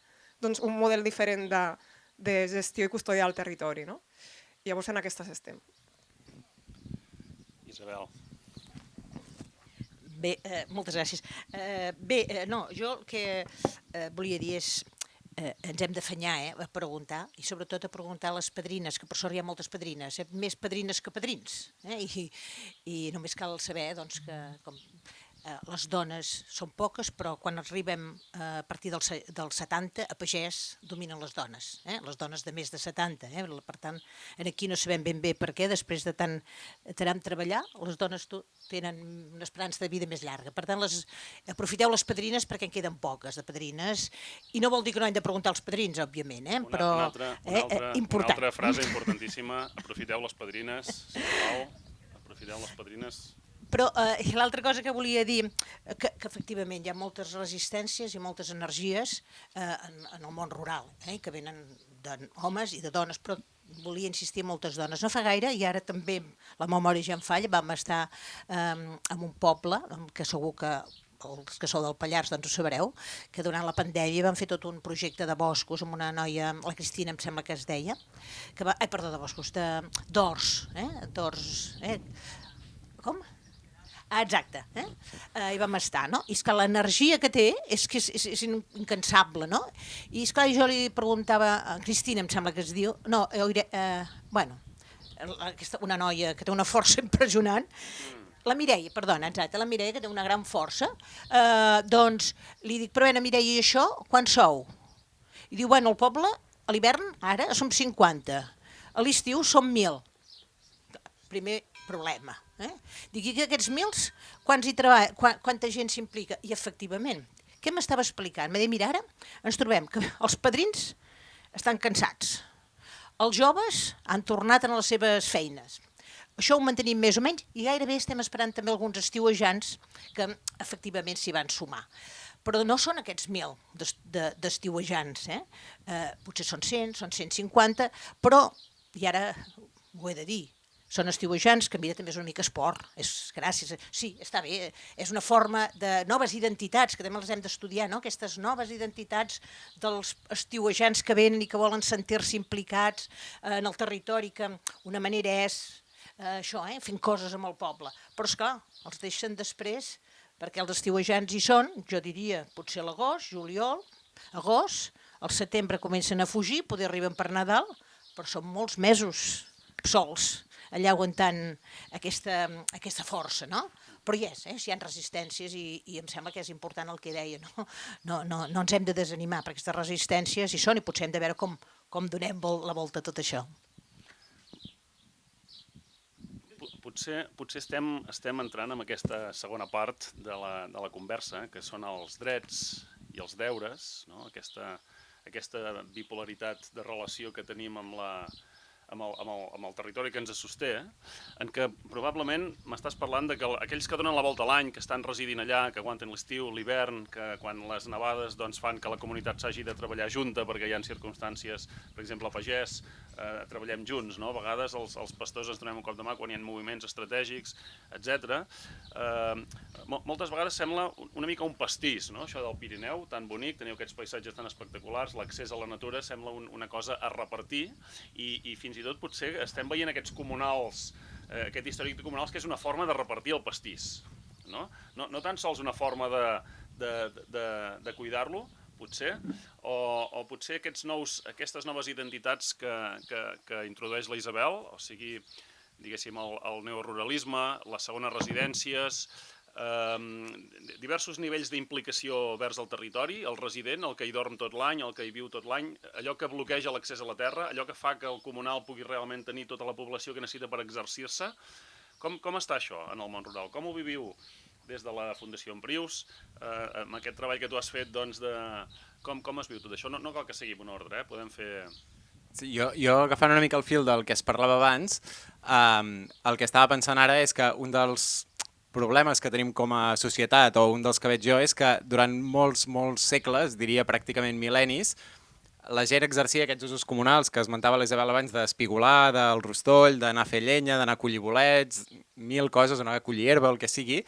un model diferent de gestió i custòdia del territori. Llavors, en aquestes estem. Isabel. Bé, moltes gràcies. Bé, jo el que volia dir és ens hem d'afanyar a preguntar, i sobretot a preguntar a les padrines, que per sort hi ha moltes padrines, més padrines que padrins, i només cal saber que les dones són poques, però quan arribem a partir dels 70, a pagès dominen les dones de més de 70. Per tant, aquí no sabem ben bé per què, després de tant treballar, les dones tenen una esperança de vida més llarga. Per tant, aprofiteu les padrines perquè en queden poques de padrines, i no vol dir que no hem de preguntar als padrins, òbviament, però una altra frase importantíssima, aprofiteu les padrines, sisplau, aprofiteu les padrines. Però l'altra cosa que volia dir, que efectivament hi ha moltes resistències i moltes energies en el món rural, que venen d'homes i de dones, però volia insistir en moltes dones. No fa gaire, i ara també la memòria ja em falla, vam estar en un poble que segur que els que sou del Pallars doncs ho sabreu, que durant la pandèmia van fer tot un projecte de boscos amb una noia, la Cristina em sembla que es deia, que va, perdó, de boscos, d'horts, d'horts, com? Exacte, hi vam estar, no? I és que l'energia que té és que és incansable, no? I és clar, jo li preguntava a Cristina, em sembla que es diu, no, bueno, una noia que té una força impressionant, la Mireia, perdona, exacte, la Mireia, que té una gran força, doncs li dic, però Mireia, i això, quan sou? I diu, bueno, al poble, a l'hivern, ara, som 50, a l'estiu som 1.000. Primer problema. Dic, i aquests 1.000, quants hi treballa, quanta gent s'implica? I efectivament, què m'estava explicant? M'ha dit, mira, ara ens trobem que els padrins estan cansats, els joves han tornat a les seves feines. Això ho mantenim més o menys i gairebé estem esperant també alguns estiuejants que efectivament s'hi van sumar. Però no són aquests 1.000 d'estiuejants, potser són 100, són 150, però, i ara ho he de dir, són estiuejants que, mira, també és una mica esport, gràcies, sí, està bé, és una forma de noves identitats, que també les hem d'estudiar, no? Aquestes noves identitats dels estiuejants que venen i que volen sentir-se implicats en el territori, que una manera és això, fent coses amb el poble. Però, esclar, els deixen després, perquè els estiuejants hi són, jo diria, potser a l'agost, juliol, agost, al setembre comencen a fugir, poder arriben per Nadal, però són molts mesos sols, allà aguantant aquesta força, no? Però hi és, si hi ha resistències i em sembla que és important el que deia, no ens hem de desanimar per aquestes resistències hi són i potser hem de veure com donem la volta a tot això. Potser estem entrant en aquesta segona part de la conversa, que són els drets i els deures, no? Aquesta bipolaritat de relació que tenim amb el territori que ens sosté, en què probablement m'estàs parlant de que aquells que donen la volta a l'any, que estan residint allà, que aguanten l'estiu, l'hivern, que quan les nevades fan que la comunitat s'hagi de treballar junta perquè hi ha circumstàncies, per exemple, a pagès, treballem junts, no? A vegades els pastors ens donem un cop de mà quan hi ha moviments estratègics, etc. Moltes vegades sembla una mica un pastís, no? Això del Pirineu, tan bonic, teniu aquests paisatges tan espectaculars, l'accés a la natura sembla una cosa a repartir i fins i tot potser estem veient aquests comunals, aquest històric de comunals, que és una forma de repartir el pastís, no? No tan sols una forma de cuidar-lo, potser, o potser aquestes noves identitats que introdueix la Isabel, o sigui, diguéssim, el neoruralisme, les segones residències, diversos nivells d'implicació vers el territori, el resident, el que hi dorm tot l'any, el que hi viu tot l'any, allò que bloqueja l'accés a la terra, allò que fa que el comunal pugui realment tenir tota la població que necessita per exercir-se. Com està això en el món rural? Com ho viviu des de la Fundació Emprius, amb aquest treball que tu has fet, doncs, de com es viu tot això? No cal que seguim un ordre, podem fer... Sí, jo agafant una mica el fil del que es parlava abans, el que estava pensant ara és que un dels problemes que tenim com a societat, o un dels que veig jo, és que durant molts segles, diria pràcticament mil·lennis, la gent exercia aquests usos comunals que esmentava la Isabel abans, d'espigolar, del rostoll, d'anar a fer llenya, d'anar a collir bolets, mil coses, anar a collir herba, el que sigui,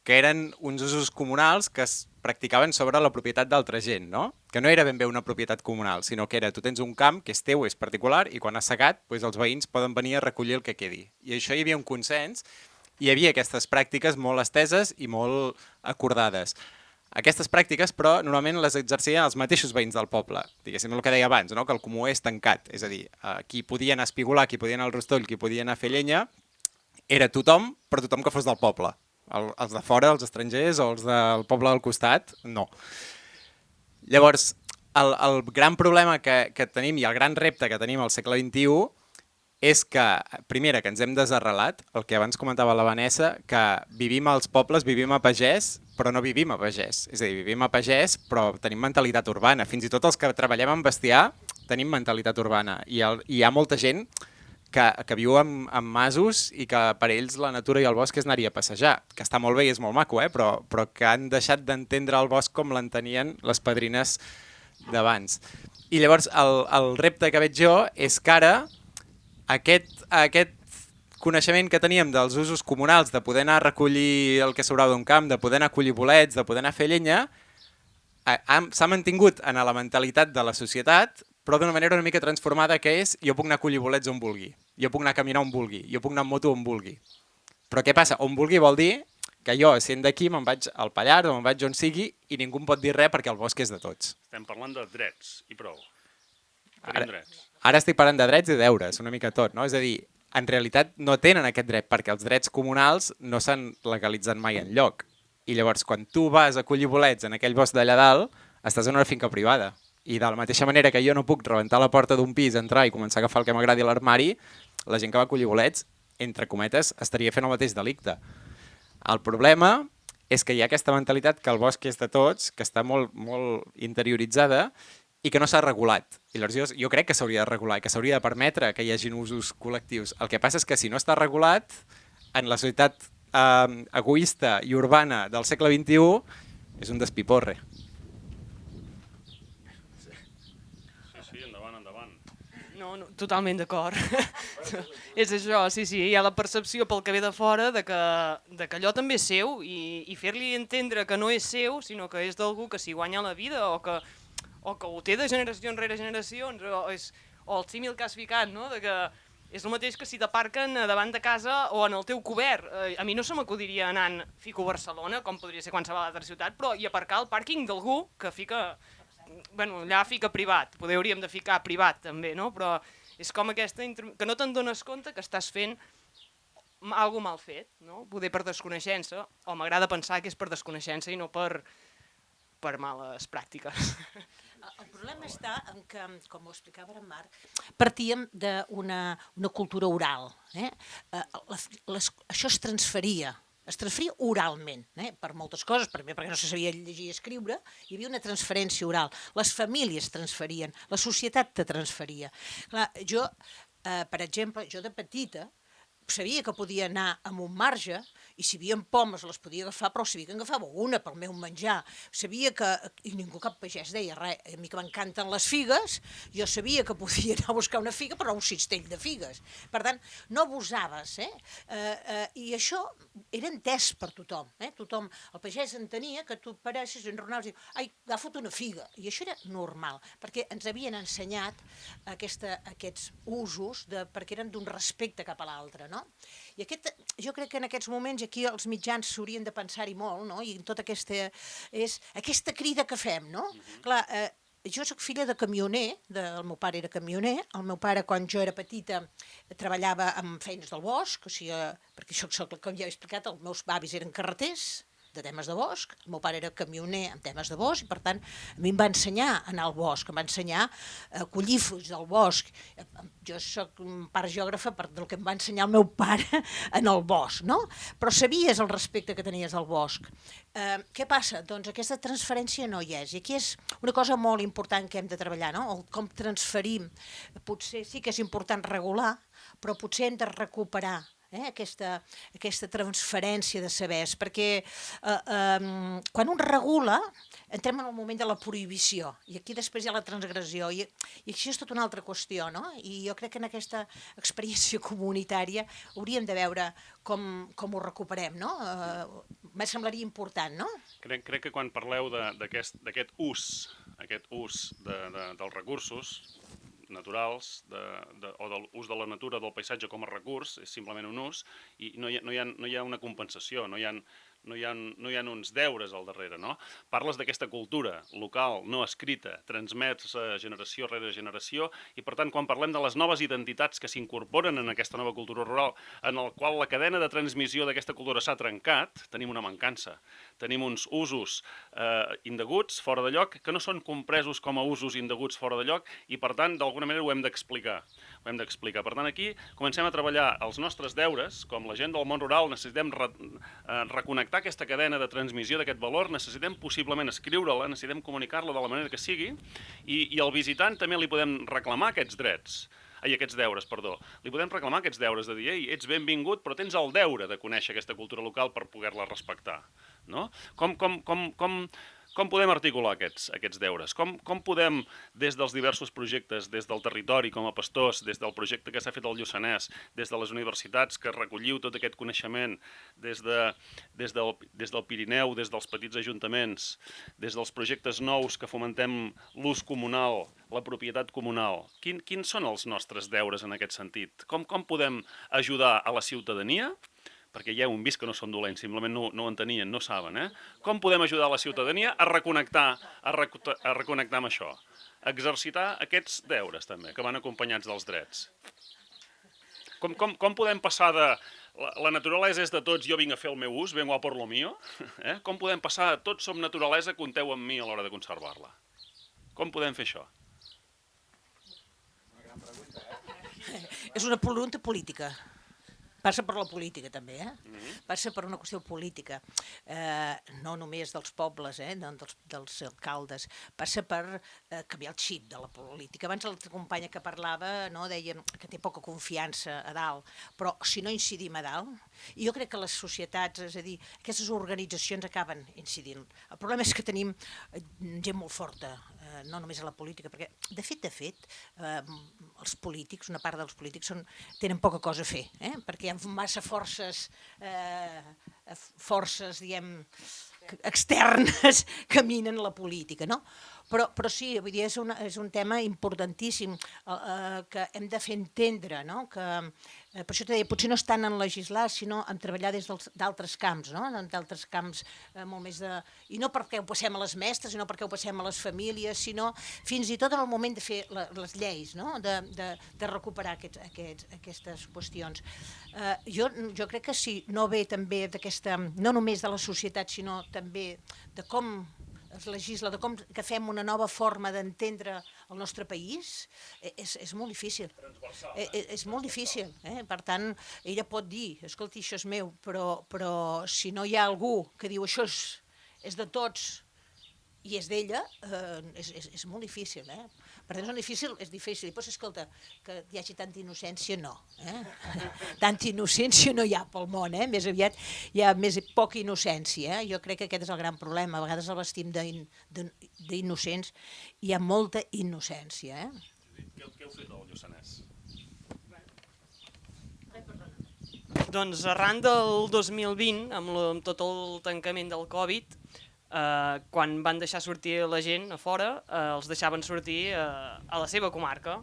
que eren uns usos comunals que es practicaven sobre la propietat d'altra gent, no? Que no era ben bé una propietat comunal, sinó que era, tu tens un camp que és teu, és particular, i quan has segat, doncs els veïns poden venir a recollir el que quedi. I això hi havia un consens, hi havia aquestes pràctiques molt esteses i molt acordades. Aquestes pràctiques, però, normalment les exercien els mateixos veïns del poble. Diguéssim el que deia abans, no? Que el comú és tancat. És a dir, qui podia anar a espigolar, qui podia anar al rostoll, qui podia anar a fer llenya, era tothom, però tothom que fos del poble. Els de fora, els estrangers o els del poble del costat, no. Llavors, el gran problema que tenim i el gran repte que tenim al segle XXI és que, primera, que ens hem desarrelat, el que abans comentava la Vanessa, que vivim als pobles, vivim a pagès, però no vivim a pagès. És a dir, vivim a pagès, però tenim mentalitat urbana. Fins i tot els que treballem en bestiar tenim mentalitat urbana. I hi ha molta gent que viu en masos i que per ells la natura i el bosc és anar-hi a passejar, que està molt bé i és molt maco, però que han deixat d'entendre el bosc com l'entenien les padrines d'abans. I llavors el repte que veig jo és que ara aquest coneixement que teníem dels usos comunals, de poder anar a recollir el que sobrava d'un camp, de poder anar a collir bolets, de poder anar a fer llenya, s'ha mantingut en la mentalitat de la societat, però d'una manera una mica transformada, que és jo puc anar a collir bolets on vulgui, jo puc anar a caminar on vulgui, jo puc anar en moto on vulgui. Però què passa? On vulgui vol dir que jo, sent d'aquí, me'n vaig al Pallars o me'n vaig on sigui i ningú em pot dir res perquè el bosc és de tots. Estem parlant de drets i prou. Tenim drets. Ara estic parlant de drets i deures, una mica tot, no? És a dir, en realitat no tenen aquest dret perquè els drets comunals no s'han legalitzat mai enlloc. I llavors, quan tu vas a collir bolets en aquell bosc d'allà dalt, estàs en una finca privada. I de la mateixa manera que jo no puc rebentar la porta d'un pis, entrar i començar a agafar el que m'agradi a l'armari, la gent que va a collir bolets, entre cometes, estaria fent el mateix delicte. El problema és que hi ha aquesta mentalitat que el bosc és de tots, que està molt, molt interioritzada i que no s'ha regulat. I llavors jo crec que s'hauria de regular i que s'hauria de permetre que hi hagin usos col·lectius. El que passa és que si no està regulat, en la societat egoista i urbana del segle XXI, és un despiporre. Sí, endavant. No, totalment d'acord. És això, sí, hi ha la percepció pel que ve de fora de que allò també és seu i fer-li entendre que no és seu, sinó que és d'algú que s'hi guanya la vida o que ho té de generació enrere generacions, o el símil que has ficat, no? De que és el mateix que si t'aparquen davant de casa o en el teu cobert. A mi no se m'acudiria anant, fico Barcelona, com podria ser qualsevol altra ciutat, però i aparcar al pàrquing d'algú que fica... Bueno, allà fica privat, poder hauríem de ficar privat també, no? Però és com aquesta... que no te'n dones compte que estàs fent alguna mal fet, no? Poder per desconeixença, o m'agrada pensar que és per desconeixença i no per males pràctiques. El problema està en que, com ho explicava en Marc, partíem d'una cultura oral. Això es transferia oralment, per moltes coses, primer perquè no se sabia llegir i escriure, hi havia una transferència oral. Les famílies transferien, la societat te transferia. Clar, jo, per exemple, jo de petita, sabia que podia anar a un marge i si hi havia pomes les podia agafar, però sabia que en agafava una pel meu menjar. Sabia que, i ningú, cap pagès deia res, a mi que m'encanten les figues, jo sabia que podia anar a buscar una figa per un cistell de figues. Per tant, no abusaves, i això era entès per tothom. Tothom, el pagès entenia que tu pareixes enronaves i dius, ai, agafa't una figa. I això era normal, perquè ens havien ensenyat aquests usos perquè eren d'un respecte cap a l'altre, no? I jo crec que en aquests moments aquí els mitjans s'haurien de pensar-hi molt, no? I tota aquesta crida que fem, no? Clar, jo soc filla de camioner, el meu pare era camioner, el meu pare quan jo era petita treballava amb feines del bosc, o sigui, perquè això, com ja he explicat, els meus avis eren carreters, de temes de bosc, el meu pare era camioner en temes de bosc i per tant a mi em va ensenyar a anar al bosc, em va ensenyar a collir fruits del bosc. Jo soc part geògrafa del que em va ensenyar el meu pare en el bosc, no? Però sabies el respecte que tenies al bosc. Què passa? Doncs aquesta transferència no hi és i aquí és una cosa molt important que hem de treballar, no? Com transferim, potser sí que és important regular, però potser hem de recuperar aquesta transferència de sabers, perquè quan un regula entrem en el moment de la prohibició i aquí després hi ha la transgressió i això és tota una altra qüestió, no? I jo crec que en aquesta experiència comunitària hauríem de veure com ho recuperem, no? Em semblaria important, no? Crec que quan parleu d'aquest ús dels recursos naturals o de l'ús de la natura, del paisatge com a recurs, és simplement un ús i no hi ha una compensació, no hi ha uns deures al darrere, no? Parles d'aquesta cultura local, no escrita, transmesa generació rere generació i per tant quan parlem de les noves identitats que s'incorporen en aquesta nova cultura rural en el qual la cadena de transmissió d'aquesta cultura s'ha trencat, tenim una mancança. Tenim uns usos indeguts, fora de lloc, que no són compresos com a usos indeguts fora de lloc i per tant d'alguna manera ho hem d'explicar. Per tant aquí comencem a treballar els nostres deures, com la gent del món rural necessitem reconnectar aquesta cadena de transmissió d'aquest valor, necessitem possiblement escriure-la, necessitem comunicar-la de la manera que sigui i al visitant també li podem reclamar aquests deures. Li podem reclamar aquests deures de dir, ei, ets benvingut, però tens el deure de conèixer aquesta cultura local per poder-la respectar. No? Com Com podem articular aquests deures? Com podem, des dels diversos projectes, des del territori com a pastors, des del projecte que s'ha fet al Lluçanès, des de les universitats que recolliu tot aquest coneixement, des del Pirineu, des dels petits ajuntaments, des dels projectes nous que fomentem l'ús comunal, la propietat comunal, quins són els nostres deures en aquest sentit? Com podem ajudar a la ciutadania? Perquè ja hem vist que no són dolents, simplement no ho entenien, no saben. Com podem ajudar la ciutadania a reconnectar amb això? A exercitar aquests deures, també, que van acompanyats dels drets. Com podem passar de la naturalesa és de tots, jo vinc a fer el meu ús, vengo a por lo mío? Com podem passar de tots som naturalesa, compteu amb mi a l'hora de conservar-la? Com podem fer això? És una pregunta política. Passa per la política, també, Passa per una qüestió política, no només dels pobles, dels alcaldes. Passa per canviar el xip de la política. Abans l'altra companya que parlava deia que té poca confiança a dalt, però si no incidim a dalt, i jo crec que les societats, és a dir, aquestes organitzacions acaben incidint. El problema és que tenim gent molt forta, no només a la política, perquè de fet, els polítics, una part dels polítics tenen poca cosa a fer, perquè hi ha massa forces, diguem, externes que minen la política, no? Però sí, vull dir, és un tema importantíssim que hem de fer entendre, no? Per això t'he dit, potser no és tant en legislar, sinó en treballar des d'altres camps, no? D'altres camps molt més de... I no perquè ho passem a les mestres, i no perquè ho passem a les famílies, sinó fins i tot en el moment de fer les lleis, no? De recuperar aquestes qüestions. Jo crec que sí, no ve també d'aquesta... No només de la societat, sinó també de com es legisla, de com que fem una nova forma d'entendre el nostre país, és molt difícil. És molt difícil. Per tant, ella pot dir, escolti, això és meu, però si no hi ha algú que diu això és de tots i és d'ella, és molt difícil. Per tant, és difícil. Però, escolta, que hi hagi tanta innocència, no. Tanta innocència no hi ha pel món, més aviat hi ha poca innocència. Jo crec que aquest és el gran problema. A vegades el vestim d'innocents, hi ha molta innocència. Què heu fet al Lluçanès? Doncs arran del 2020, amb tot el tancament del Covid, quan van deixar sortir la gent a fora, els deixaven sortir a la seva comarca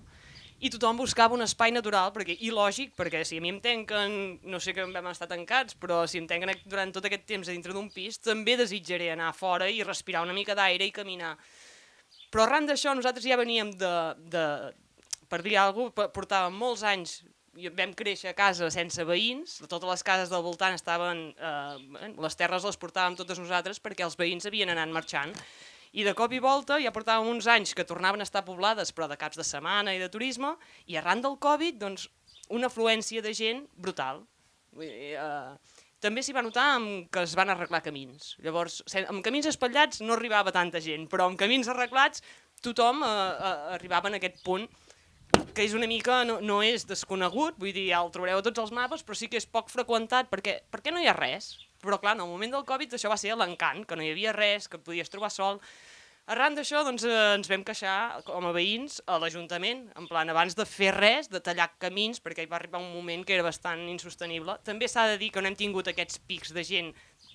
i tothom buscava un espai natural, i lògic, perquè si a mi em tanquen, no sé que vam estar tancats, però si em tanquen durant tot aquest temps a dintre d'un pis, també desitjaré anar fora i respirar una mica d'aire i caminar. Però arran d'això nosaltres ja veníem per dir alguna cosa, portàvem molts anys, vam créixer a casa sense veïns, totes les cases del voltant estaven, les terres les portàvem totes nosaltres perquè els veïns havien anat marxant. I de cop i volta ja portàvem uns anys que tornaven a estar poblades, però de caps de setmana i de turisme, i arran del Covid, doncs, una afluència de gent brutal. També s'hi va notar que es van arreglar camins. Llavors, amb camins espatllats no arribava tanta gent, però amb camins arreglats tothom arribava en aquest punt que és una mica, no és desconegut, vull dir, ja el trobareu a tots els mapes, però sí que és poc freqüentat perquè no hi ha res. Però clar, en el moment del Covid això va ser l'encant, que no hi havia res, que et podies trobar sol. Arran d'això doncs, ens vam queixar com a veïns a l'Ajuntament, en plan, abans de fer res, de tallar camins, perquè hi va arribar un moment que era bastant insostenible. També s'ha de dir que no hem tingut aquests pics de gent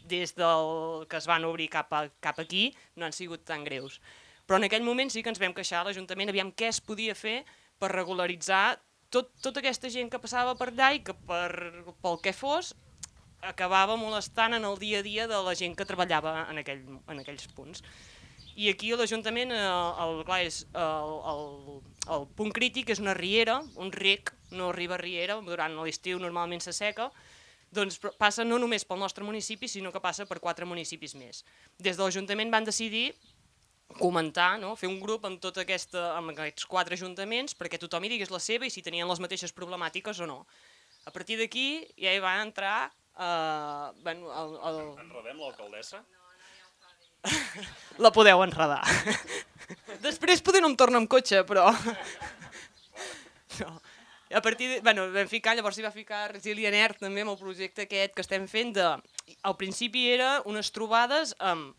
des del que es van obrir cap aquí, no han sigut tan greus. Però en aquell moment sí que ens vam queixar a l'Ajuntament, aviam què es podia fer per regularitzar tota aquesta gent que passava per allà i que pel que fos acabava molestant en el dia a dia de la gent que treballava en aquells punts. I aquí a l'Ajuntament el punt crític és una riera, un rec, no arriba a riera, durant l'estiu normalment s'asseca, doncs passa no només pel nostre municipi, sinó que passa per 4 municipis més. Des de l'Ajuntament van decidir comentar, fer un grup amb aquests 4 ajuntaments perquè tothom hi digués la seva i si tenien les mateixes problemàtiques o no. A partir d'aquí ja hi va entrar... Enredem l'alcaldessa? La podeu enredar. Després poder no em torno amb cotxe, però... A partir vam ficar, llavors s'hi va ficar Resilient Earth també amb el projecte aquest que estem fent de... Al principi era unes trobades amb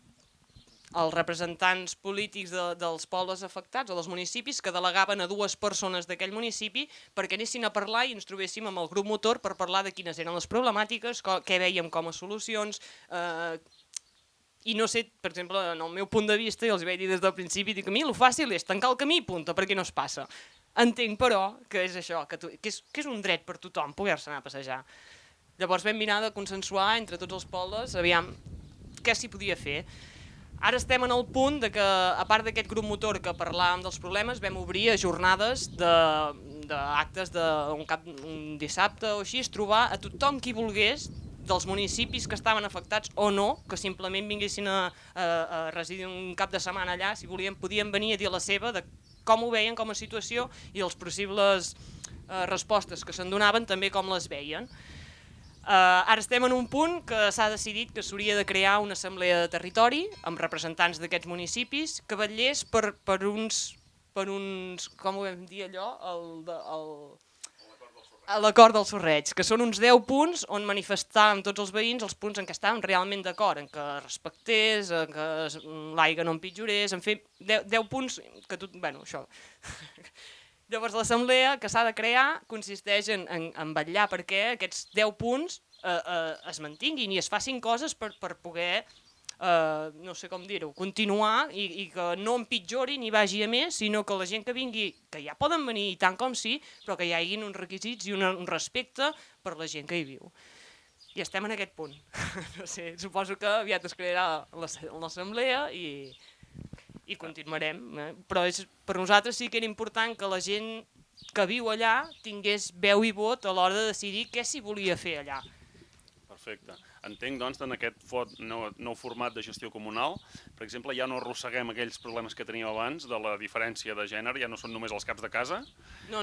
els representants polítics dels pobles afectats o dels municipis que delegaven a 2 persones d'aquell municipi perquè anessin a parlar i ens trobéssim amb el grup motor per parlar de quines eren les problemàtiques, què veiem com a solucions, i no sé, per exemple, en el meu punt de vista, i els vaig dir des del principi, dic, a mi el fàcil és tancar el camí i punta, perquè no es passa. Entenc, però, que és això, que és un dret per tothom poder-se anar a passejar. Llavors vam mirar de consensuar entre tots els pobles, aviam, què s'hi podia fer. Ara estem en el punt de que, a part d'aquest grup motor que parlàvem dels problemes, vam obrir jornades d'actes un dissabte o així, trobar a tothom qui volgués dels municipis que estaven afectats o no, que simplement vinguessin a residir un cap de setmana allà, si volien, podien venir a dir la seva de com ho veien com a situació i les possibles respostes que se'n donaven també com les veien. Ara estem en un punt que s'ha decidit que s'hauria de crear una assemblea de territori amb representants d'aquests municipis que vetllés per uns, com ho vam dir allò, l'acord del sorreig, que són uns 10 punts on manifestàvem tots els veïns els punts en què estàvem realment d'acord, en què respectés, en què l'aigua no empitjorés, en fi, 10 punts que tot, bueno, això. Llavors l'assemblea que s'ha de crear consisteix en vetllar perquè aquests 10 punts es mantinguin i es facin coses per poder, no sé com dir-ho, continuar i que no empitjori ni vagi a més, sinó que la gent que vingui, que ja poden venir i tant com sí, però que hi hagin uns requisits i un respecte per la gent que hi viu. I estem en aquest punt. No sé, suposo que aviat es crearà l'assemblea i continuarem. Però per nosaltres sí que era important que la gent que viu allà tingués veu i vot a l'hora de decidir què s'hi volia fer allà. Perfecte. Entenc, doncs, en aquest nou format de gestió comunal, per exemple, ja no arrosseguem aquells problemes que teníem abans de la diferència de gènere, ja no són només els caps de casa, No.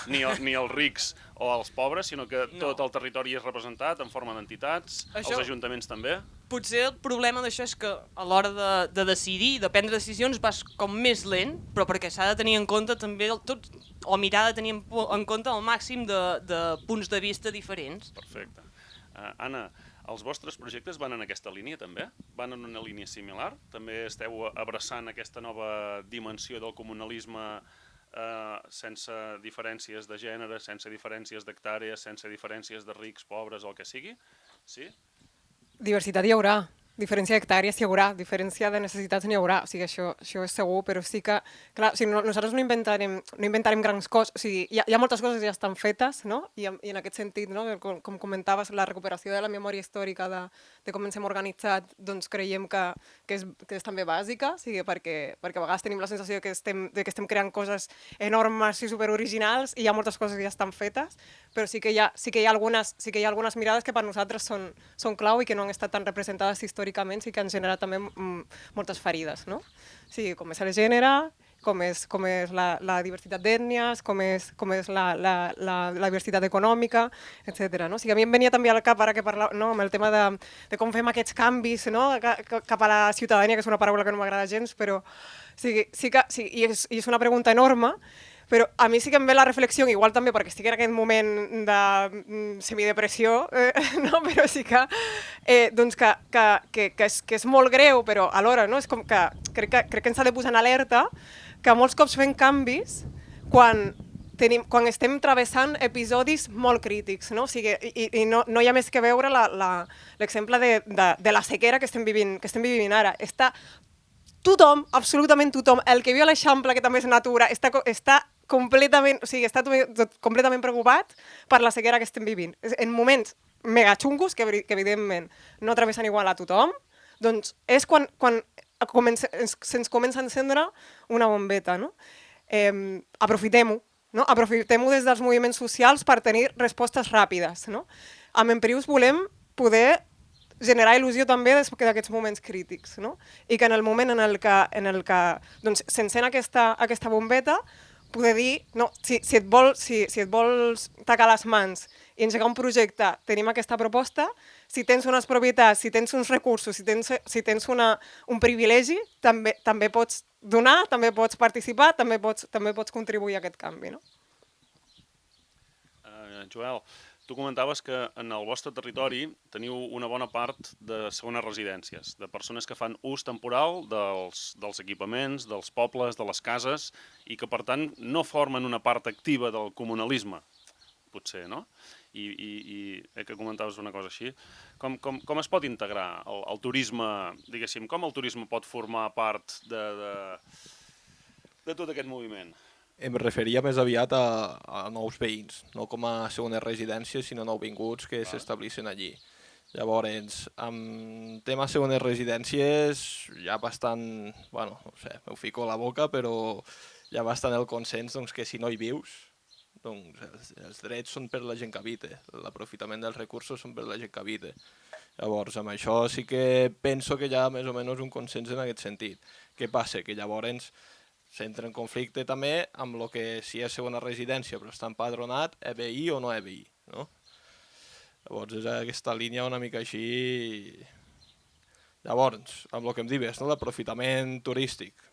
ni els rics o els pobres, sinó que tot el territori és representat en forma d'entitats, els ajuntaments també. Potser el problema d'això és que a l'hora de decidir, de prendre decisions, vas com més lent, però perquè s'ha de tenir en compte també o mirar de tenir en compte el màxim de punts de vista diferents. Perfecte. Anna, els vostres projectes van en aquesta línia també? Van en una línia similar? També esteu abraçant aquesta nova dimensió del comunalisme sense diferències de gènere, sense diferències d'hectàrees, sense diferències de rics, pobres o el que sigui? Sí? Diversitat hi haurà, diferència d'hectàrees hi haurà, diferència de necessitats n'hi haurà, o sigui, això és segur, però sí que, clar, o sigui, nosaltres no inventarem grans coses, o sigui, hi ha moltes coses que ja estan fetes, no? I en aquest sentit, no? Com comentaves, la recuperació de la memòria històrica de com ens hem organitzat, doncs creiem que és també bàsica, o sigui, perquè a vegades tenim la sensació que estem creant coses enormes i superoriginals i hi ha moltes coses que ja estan fetes, però sí que hi ha algunes mirades que per nosaltres són clau i que no han estat tan representades històricament, sí que han generat també moltes ferides, no? O sigui, com és el gènere, com és la diversitat d'ètnies, com és la diversitat econòmica, etc. No? O sigui, a mi em venia també al cap ara que parlava, no, amb el tema de com fem aquests canvis, no? Cap a la ciutadania, que és una paraula que no m'agrada gens, però sí, i és una pregunta enorme, però a mi sí que em ve la reflexió, igual també perquè estic en aquest moment de semidepressió, no? Però sí que, doncs que és molt greu, però alhora, no? És com que crec que ens ha de posar en alerta que molts cops fem canvis quan estem travessant episodis molt crítics, no? O sigui, i no hi ha més que veure l'exemple de la sequera que estem vivint ara. Està tothom, absolutament tothom, el que viu a l'Eixample, que també és natura, està completament preocupat per la sequera que estem vivint. En moments mega xungos, que evidentment no travessen igual a tothom, doncs és quan se'ns comença a encendre una bombeta, no? Aprofitem-ho, no? Aprofitem-ho des dels moviments socials per tenir respostes ràpides, no? Amb Emprius volem poder generar il·lusió també d'aquests moments crítics, no? I que en el moment en el que doncs, s'encén aquesta bombeta, poder dir, no, si et vols tacar les mans i engegar un projecte, tenim aquesta proposta, si tens unes propietats, si tens uns recursos, si tens un privilegi, també pots donar, també pots participar, també pots contribuir a aquest canvi. No? Joel, tu comentaves que en el vostre territori teniu una bona part de segones residències, de persones que fan ús temporal dels equipaments, dels pobles, de les cases, i que per tant no formen una part activa del comunalisme, potser, no? I que comentaves una cosa així. Com es pot integrar el turisme, diguéssim, com el turisme pot formar part de tot aquest moviment? Em referia més aviat a nous veïns, no com a segones residències, sinó nouvinguts que s'establissin allí. Llavors, amb tema segones residències hi ha bastant, bueno, no sé, m'ho fico a la boca, però hi ha bastant el consens doncs, que si no hi vius, doncs els drets són per la gent que habita, l'aprofitament dels recursos són per la gent que habita. Llavors, amb això sí que penso que hi ha més o menys un consens en aquest sentit. Què passa? Que llavors s'entra en conflicte també amb el que si és segona residència però està empadronat, és veí o no és veí, no? Llavors és aquesta línia una mica així. Llavors, amb el que em dius, no? L'aprofitament turístic.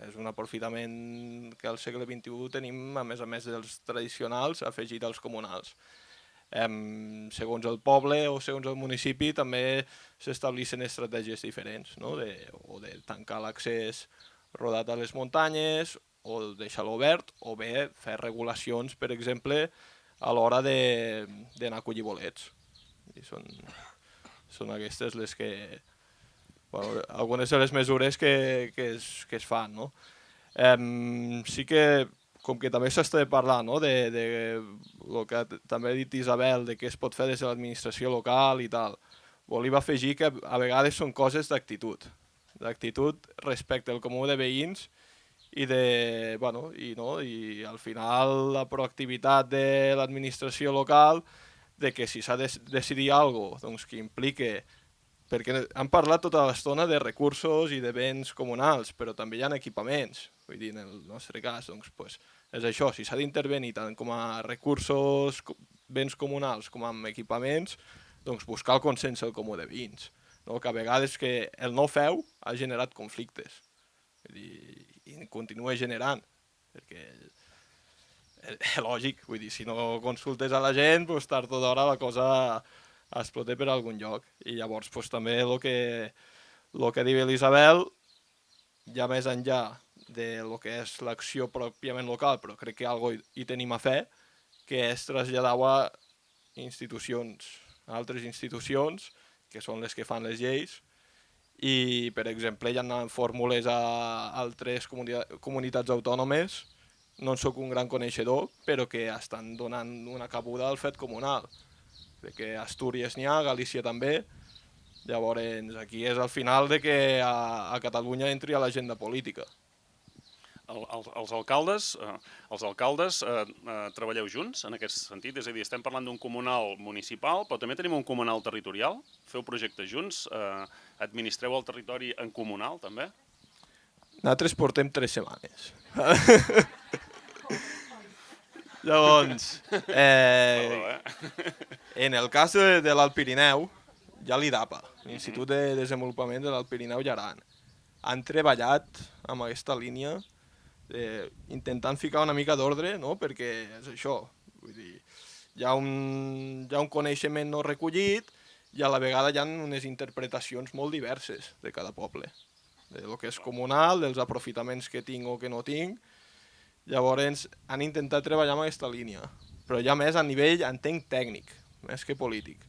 És un aprofitament que al segle XXI tenim, a més dels tradicionals, afegit als comunals. Segons el poble o segons el municipi també s'estableixen estratègies diferents, no? O de tancar l'accés rodat a les muntanyes, o deixar-lo obert, o bé fer regulacions, per exemple, a l'hora d'anar a collir bolets. I són aquestes les que... Bueno, algunes de les mesures que es fan, no? Sí que, com que també s'està parlant, no? de el que també ha dit Isabel, de què es pot fer des de l'administració local i tal, volia afegir que a vegades són coses d'actitud respecte al comú de veïns i al final la proactivitat de l'administració local de que si s'ha de decidir alguna cosa doncs, que implique, perquè han parlat tota l'estona de recursos i de béns comunals, però també hi ha equipaments, vull dir, en el nostre cas, doncs, és això, si s'ha d'intervenir tant com a recursos, béns comunals com amb equipaments, doncs buscar el consens al comú de veïns. No? Que a vegades que el no feu ha generat conflictes i continua generant, perquè és lògic, vull dir, si no consultes a la gent, doncs tard o d'hora la cosa explota per algun lloc. I llavors doncs, també el que diu l'Isabel, ja més enllà del que és l'acció pròpiament local, però crec que alguna cosa hi tenim a fer, que és traslladar a institucions, a altres institucions, que són les que fan les lleis, i, per exemple, hi ha fórmules a altres comunitats autònomes, no en soc un gran coneixedor, però que estan donant una cabuda al fet comunal. Crec que a Astúries n'hi ha, a Galícia també, llavors aquí és al final de que a Catalunya entri a l'agenda política. Els alcaldes treballeu junts en aquest sentit? És a dir, estem parlant d'un comunal municipal, però també tenim un comunal territorial? Feu projectes junts? Administreu el territori en comunal, també? Nosaltres portem 3 setmanes. Llavors, en el cas de l'Alt Pirineu, ja l'IDAPA, l'Institut de Desenvolupament de l'Alt Pirineu i Aran, han treballat amb aquesta línia intentant ficar una mica d'ordre, no? Perquè és això, vull dir, hi ha un coneixement no recollit i a la vegada hi ha unes interpretacions molt diverses de cada poble, de lo que és comunal, dels aprofitaments que tinc o que no tinc. Llavors han intentat treballar amb aquesta línia, però ja més a nivell, entenc, tècnic, més que polític.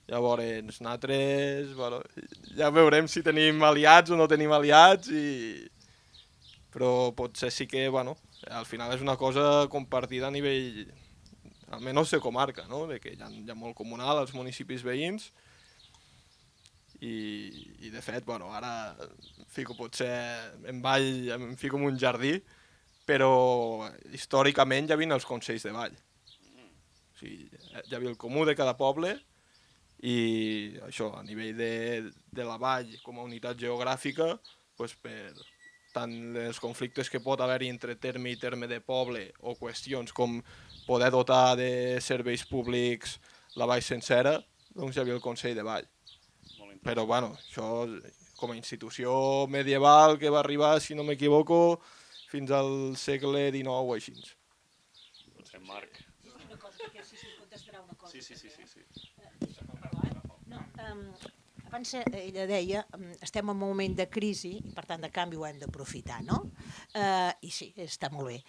Llavors nosaltres, bueno, ja veurem si tenim aliats o no tenim aliats, però potser sí que, bueno, al final és una cosa compartida a nivell, almenys de comarca, no? De que hi ha molt comunal als municipis veïns i de fet, bueno, ara fico potser em fico en un jardí, però històricament ja havien els consells de vall. O sigui, hi havia el comú de cada poble i això, a nivell de la vall com a unitat geogràfica, doncs per tant els conflictes que pot haver-hi entre terme i terme de poble o qüestions com poder dotar de serveis públics la vall sencera, doncs hi havia el Consell de Vall. Però bueno, això com a institució medieval que va arribar, si no m'equivoco, fins al segle XIX o així. Doncs Marc. Una cosa que sí que desvelar una cosa. Sí. No, abans ella deia, estem en un moment de crisi i per tant de canvi ho hem d'aprofitar, no? I sí, està molt bé.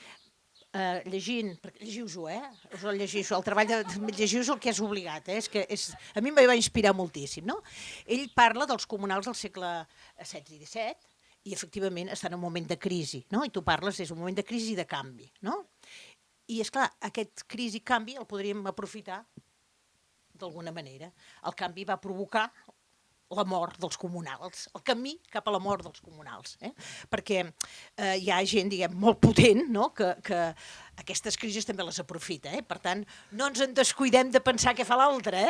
Llegint, llegiu-ho, us el llegiu, el treball de llegiu-vos el que és obligat, és que a mi em va inspirar moltíssim, no? Ell parla dels comunals del segle XVI i XVII i efectivament està en un moment de crisi, no? I tu parles, és un moment de crisi i de canvi, no? I és clar, aquest crisi i canvi el podríem aprofitar d'alguna manera. El canvi va provocar la mort dels comunals, el camí cap a la mort dels comunals. Perquè hi ha gent, diguem, molt potent, no? que aquestes crisis també les aprofita. Per tant, no ens en descuidem de pensar què fa l'altre.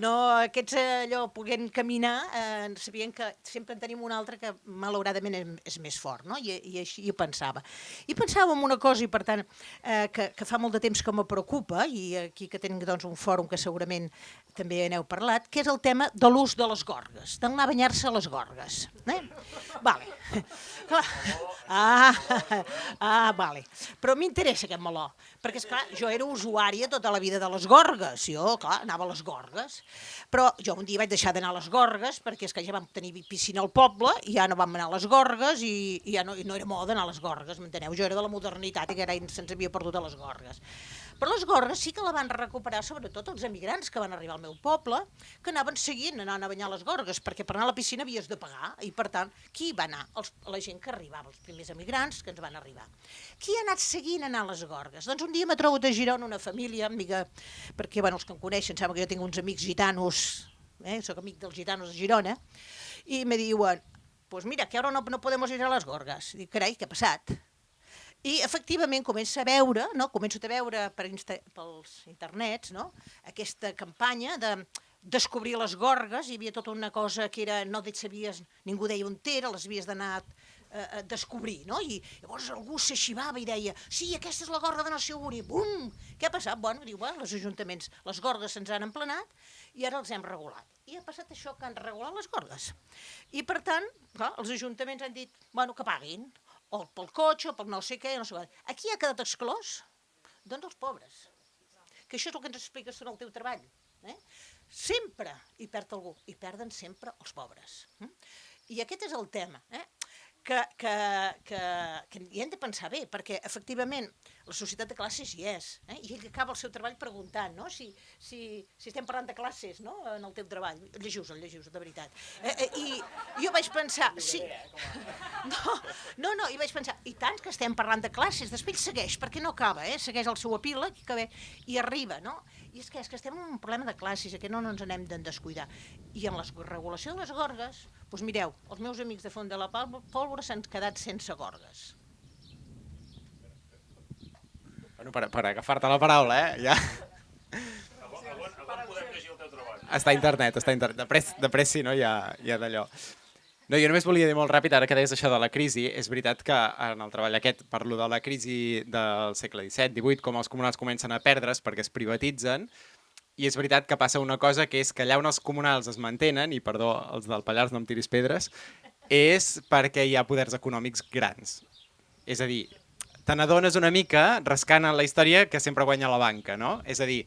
No, aquests allò puguent caminar, sabien que sempre en tenim un altre que malauradament és més fort, no? I així ho pensava. I pensava en una cosa, i per tant, que fa molt de temps que me preocupa, i aquí que tenim doncs, un fòrum que segurament també n'heu parlat, que és el tema de l'ús de les gorgues, d'anar a banyar-se a les gorgues. Vale. Vale. Però m'interessa aquest meló, perquè, esclar, jo era usuària tota la vida de les gorgues, jo, clar, anava a les gorgues, però jo un dia vaig deixar d'anar a les gorgues, perquè és que ja vam tenir piscina al poble, i ja no vam anar a les gorgues, i ja no era moda anar a les gorgues, m'enteneu? Jo era de la modernitat i que ara se'ns havia perdut a les gorgues. Però les gorgues sí que la van recuperar, sobretot els emigrants que van arribar al meu poble, que anaven seguint anant a banyar les gorgues, perquè per anar a la piscina havies de pagar, i per tant, qui va anar? La gent que arribava, els primers emigrants que ens van arribar. Qui ha anat seguint a anar a les gorgues? Doncs un dia m'ha trobat a Girona una família, amiga, perquè bueno, els que em coneixen saben que jo tinc uns amics gitanos, soc amic dels gitanos de Girona, i me diuen, pues mira, que ara no podemos ir a les gorgues. Dic, carai, què ha passat? I efectivament començo a veure pels internets, no? Aquesta campanya de descobrir les gorgues, hi havia tota una cosa que era, no et sabies, ningú deia on era, les havies d'anar a descobrir, no? I llavors algú s'aixivava i deia, sí, aquesta és la gorga de Nació Única, bum! Què ha passat? Bueno, diu, els ajuntaments, les gorgues se'ns han emplenat i ara els hem regulat. I ha passat això que han regulat les gorgues. I per tant, clar, els ajuntaments han dit, bueno, que paguin, o pel cotxe, o pel no sé què, no sé què. A qui ha quedat exclòs? Doncs els pobres. Que això és el que ens expliques tu en el teu treball. Sempre hi perd algú, i perden sempre els pobres. I aquest és el tema, que hi hem de pensar bé, perquè efectivament la societat de classes hi és, i ell acaba el seu treball preguntant, no? si estem parlant de classes, no? En el teu treball, llegiu-vos, de veritat. I jo vaig pensar, sí, no, i vaig pensar, i tant que estem parlant de classes, després segueix, perquè no acaba, segueix el seu epíleg i arriba, no? I és que estem en un problema de classes, que no ens n'hem de descuidar. I en la regulació de les gorgues, doncs mireu, els meus amics de Font de la Pólvora s'han quedat sense gorgues. Bueno, per agafar-te la paraula, ja. On podem llegir el teu treball? Està a internet. De pressa, no? Ja d'allò. No, jo només volia dir molt ràpid, ara que deies això de la crisi, és veritat que en el treball aquest parlo de la crisi del segle XVII, XVIII, com els comunals comencen a perdre's perquè es privatitzen, i és veritat que passa una cosa, que és que allà on els comunals es mantenen, i perdó, els del Pallars no em tiris pedres, és perquè hi ha poders econòmics grans. És a dir, te n'adones una mica, rascant en la història, que sempre guanya la banca, no? És a dir,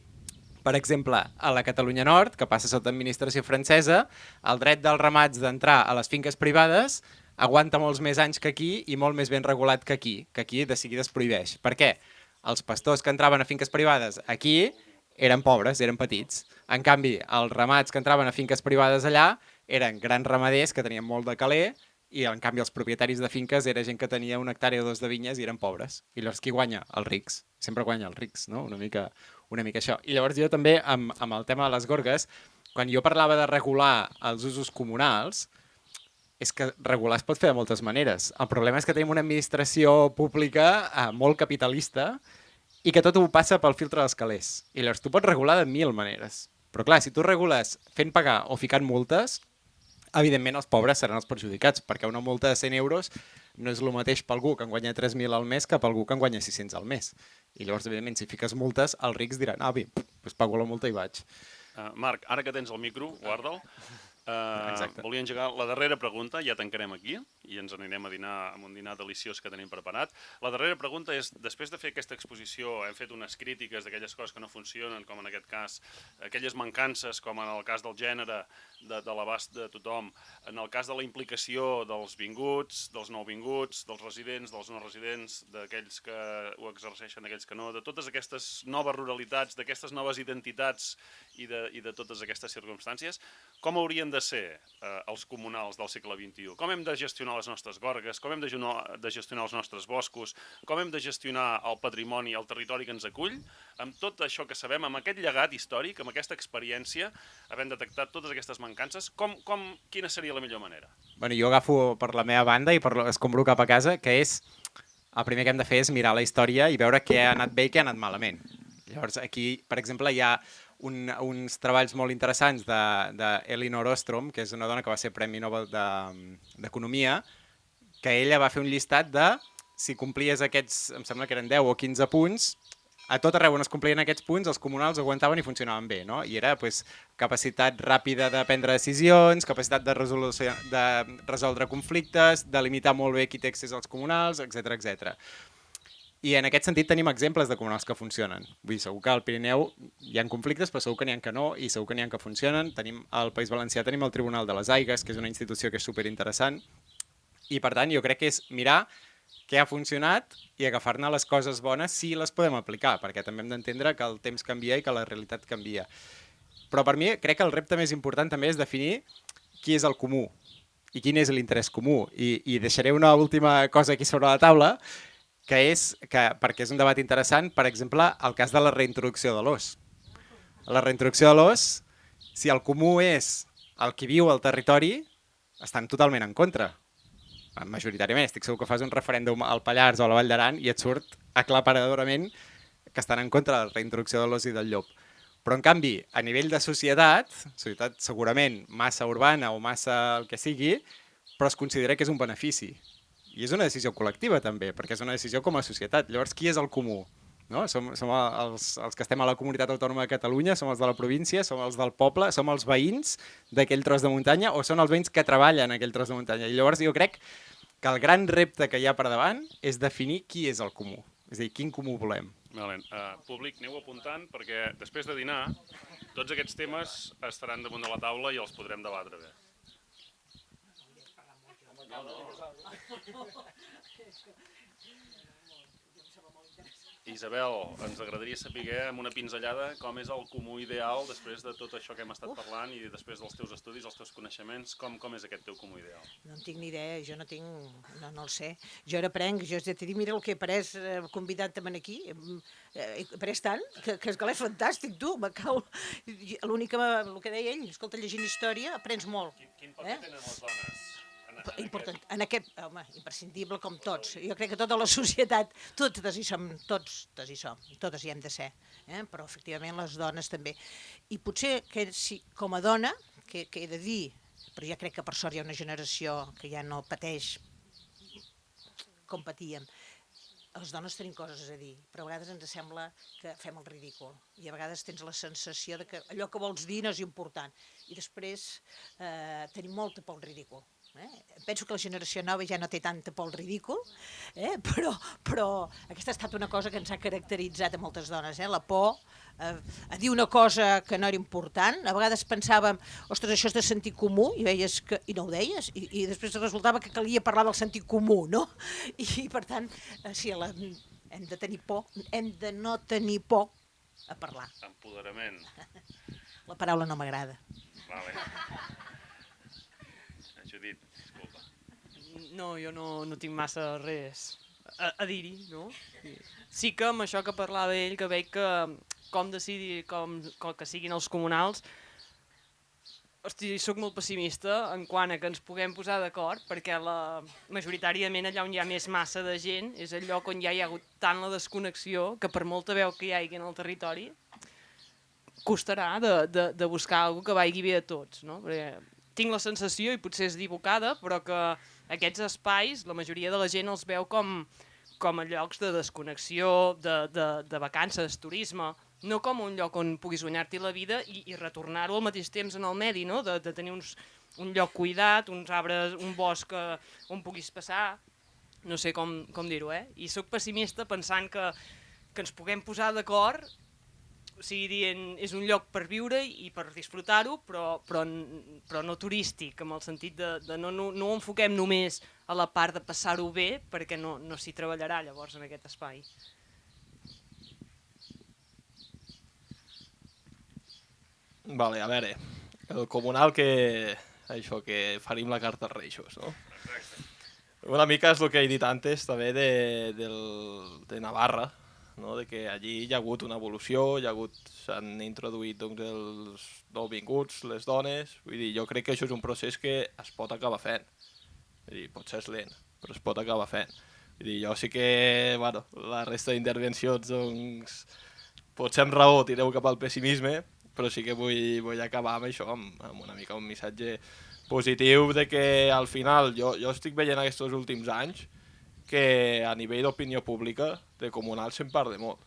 per exemple, a la Catalunya Nord, que passa sota administració francesa, el dret dels ramats d'entrar a les finques privades aguanta molts més anys que aquí i molt més ben regulat que aquí de seguida es prohibeix. Per què? Els pastors que entraven a finques privades aquí eren pobres, eren petits. En canvi, els ramats que entraven a finques privades allà eren grans ramaders que tenien molt de caler i en canvi els propietaris de finques era gent que tenia 1 hectàrea o 2 de vinyes i eren pobres. I llavors qui guanya? Els rics. Sempre guanya els rics, no? Una mica això. I llavors jo també, amb el tema de les gorgues, quan jo parlava de regular els usos comunals, és que regular es pot fer de moltes maneres. El problema és que tenim una administració pública molt capitalista i que tot ho passa pel filtre dels calés. I llavors tu pots regular de 1000 maneres. Però clar, si tu regules fent pagar o ficant multes, evidentment els pobres seran els perjudicats, perquè una multa de 100 euros no és el mateix per algú que en guanya 3.000 al mes que per algú que en guanya 600 al mes. I llavors, evidentment, si fiques multes, els rics diran, bé, doncs pago la multa i vaig. Marc, ara que tens el micro, guarda'l. Exacte. Volia engegar la darrera pregunta, ja tancarem aquí i ens anirem a dinar amb un dinar deliciós que tenim preparat. La darrera pregunta és, després de fer aquesta exposició, hem fet unes crítiques d'aquelles coses que no funcionen, com en aquest cas, aquelles mancances, com en el cas del gènere, de l'abast de tothom, en el cas de la implicació dels vinguts, dels nouvinguts, dels residents, dels no residents, d'aquells que ho exerceixen, d'aquells que no, de totes aquestes noves ruralitats, d'aquestes noves identitats i de totes aquestes circumstàncies, com haurien de ser els comunals del segle XXI? Com hem de gestionar les nostres gorgues? Com hem de gestionar els nostres boscos? Com hem de gestionar el patrimoni, el territori que ens acull? Amb tot això que sabem, amb aquest llegat històric, amb aquesta experiència, havent detectat totes aquestes mancances, quina seria la millor manera? Bueno, jo agafo per la meva banda i escombro cap a casa, que és el primer que hem de fer és mirar la història i veure què ha anat bé i què ha anat malament. Llavors, aquí, per exemple, hi ha uns treballs molt interessants d'Elinor Ostrom, que és una dona que va ser Premi Nobel d'Economia, que ella va fer un llistat de si complies aquests, em sembla que eren 10 o 15 punts, a tot arreu on es complien aquests punts, els comunals aguantaven i funcionaven bé, no? I era capacitat ràpida de prendre decisions, capacitat de resoldre conflictes, de limitar molt bé qui té accés als comunals, etc etc. I en aquest sentit tenim exemples de comunals que funcionen. Vull dir, segur que al Pirineu hi ha conflictes, però segur que n'hi ha que no, i segur que n'hi ha que funcionen. Al País Valencià tenim el Tribunal de les Aigues, que és una institució que és superinteressant. I per tant, jo crec que és mirar què ha funcionat i agafar-ne les coses bones si les podem aplicar, perquè també hem d'entendre que el temps canvia i que la realitat canvia. Però per mi crec que el repte més important també és definir qui és el comú i quin és l'interès comú. I deixaré una última cosa aquí sobre la taula, perquè és un debat interessant, per exemple, el cas de la reintroducció de l'ós. La reintroducció de l'ós, si el comú és el qui viu al territori, estan totalment en contra. Majoritàriament, estic segur que fas un referèndum al Pallars o a la Vall d'Aran i et surt aclaparadorament que estan en contra de la reintroducció de l'ós i del llop. Però, en canvi, a nivell de societat segurament massa urbana o massa el que sigui, però es considera que és un benefici. I és una decisió col·lectiva també, perquè és una decisió com a societat. Llavors, qui és el comú? No? Som els que estem a la comunitat autònoma de Catalunya, som els de la província, som els del poble, som els veïns d'aquell tros de muntanya o són els veïns que treballen en aquell tros de muntanya. I llavors jo crec que el gran repte que hi ha per davant és definir qui és el comú, és a dir, quin comú volem. Públic, aneu apuntant perquè després de dinar tots aquests temes estaran damunt de la taula i els podrem debatre bé. Isabel, ens agradaria saber amb una pinzellada com és el comú ideal després de tot això que hem estat parlant i després dels teus estudis, els teus coneixements, com és aquest teu comú ideal? No en tinc ni idea, jo no el sé. Jo ara aprenc, jo t'he dit, mira el que he après convidant-me aquí, he après tant, que és que l'és fantàstic, tu, me cau. L'únic que deia ell, escolta, llegint història aprens molt. Quin paper tenen les dones? Important. En aquest, home, imprescindible com tots. Jo crec que tota la societat, totes hi som, totes hi hem de ser, però efectivament les dones també. I potser que si, com a dona, que he de dir, però ja crec que per sort hi ha una generació que ja no pateix com patíem, les dones tenim coses a dir, però a vegades ens sembla que fem el ridícul i a vegades tens la sensació de que allò que vols dir no és important i després tenim molta por al ridícul. Penso que la generació nova ja no té tanta por al ridícul, però aquesta ha estat una cosa que ens ha caracteritzat a moltes dones, la por a dir una cosa que no era important. A vegades pensàvem, ostres, això és de sentit comú, i veies que i no ho deies, i després resultava que calia parlar del sentit comú, no? I per tant, sí, hem de tenir por, hem de no tenir por a parlar. Empoderament. La paraula no m'agrada. Vale. Judit, disculpa. No, jo no tinc massa res a dir-hi, no? Sí que amb això que parlava ell, que veig que com decidir que siguin els comunals, hosti, soc molt pessimista en quant a que ens puguem posar d'acord, perquè majoritàriament allà on hi ha més massa de gent és el lloc on ja hi ha hagut tant la desconnexió que per molta veu que hi hagi en el territori costarà de buscar alguna que vagi bé a tots, no? Perquè tinc la sensació, i potser és equivocada, però que aquests espais, la majoria de la gent els veu com a llocs de desconnexió, de vacances, turisme, no com un lloc on puguis guanyar-t'hi la vida i retornar-ho al mateix temps en el medi, no? De tenir un lloc cuidat, uns arbres, un bosc on puguis passar, no sé com dir-ho, I soc pessimista pensant que ens puguem posar d'acord, o sigui, dient, és un lloc per viure i per disfrutar-ho, però no turístic, en el sentit de no ho enfoquem només a la part de passar-ho bé, perquè no s'hi treballarà llavors en aquest espai. Vale, a veure, el comunal que farim la carta als Reixos, no? Una mica és el que he dit antes també de Navarra, no? De que allí hi ha hagut una evolució, s'han introduït doncs, els nouvinguts, les dones, vull dir, jo crec que això és un procés que es pot acabar fent, vull dir, potser és lent, però es pot acabar fent. Vull dir, jo sí que, bueno, la resta d'intervencions, doncs, potser amb raó tireu cap al pessimisme, però sí que vull acabar amb això, amb una mica un missatge positiu de que al final jo estic veient aquests últims anys que a nivell d'opinió pública de comunal se'n parla molt.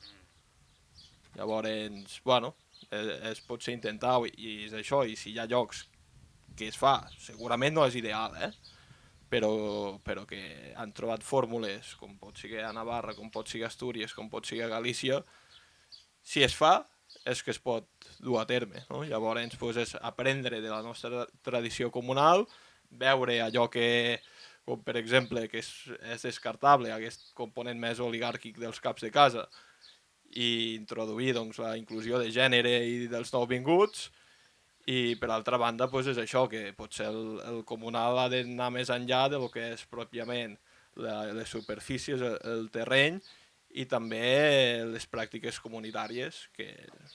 Llavors, bueno, es pot ser intentar i és això, i si hi ha llocs que es fa, segurament no és ideal, però que han trobat fórmules, com pot ser a Navarra, com pot ser a Astúries, com pot ser a Galícia, si es fa, és que es pot dur a terme, no? Llavors és aprendre de la nostra tradició comunal, veure allò que, com per exemple, que és descartable, aquest component més oligàrquic dels caps de casa, i introduir la inclusió de gènere i dels nouvinguts, i per altra banda és això, que potser el comunal ha d'anar més enllà del que és pròpiament les superfícies, el terreny, i també les pràctiques comunitàries, que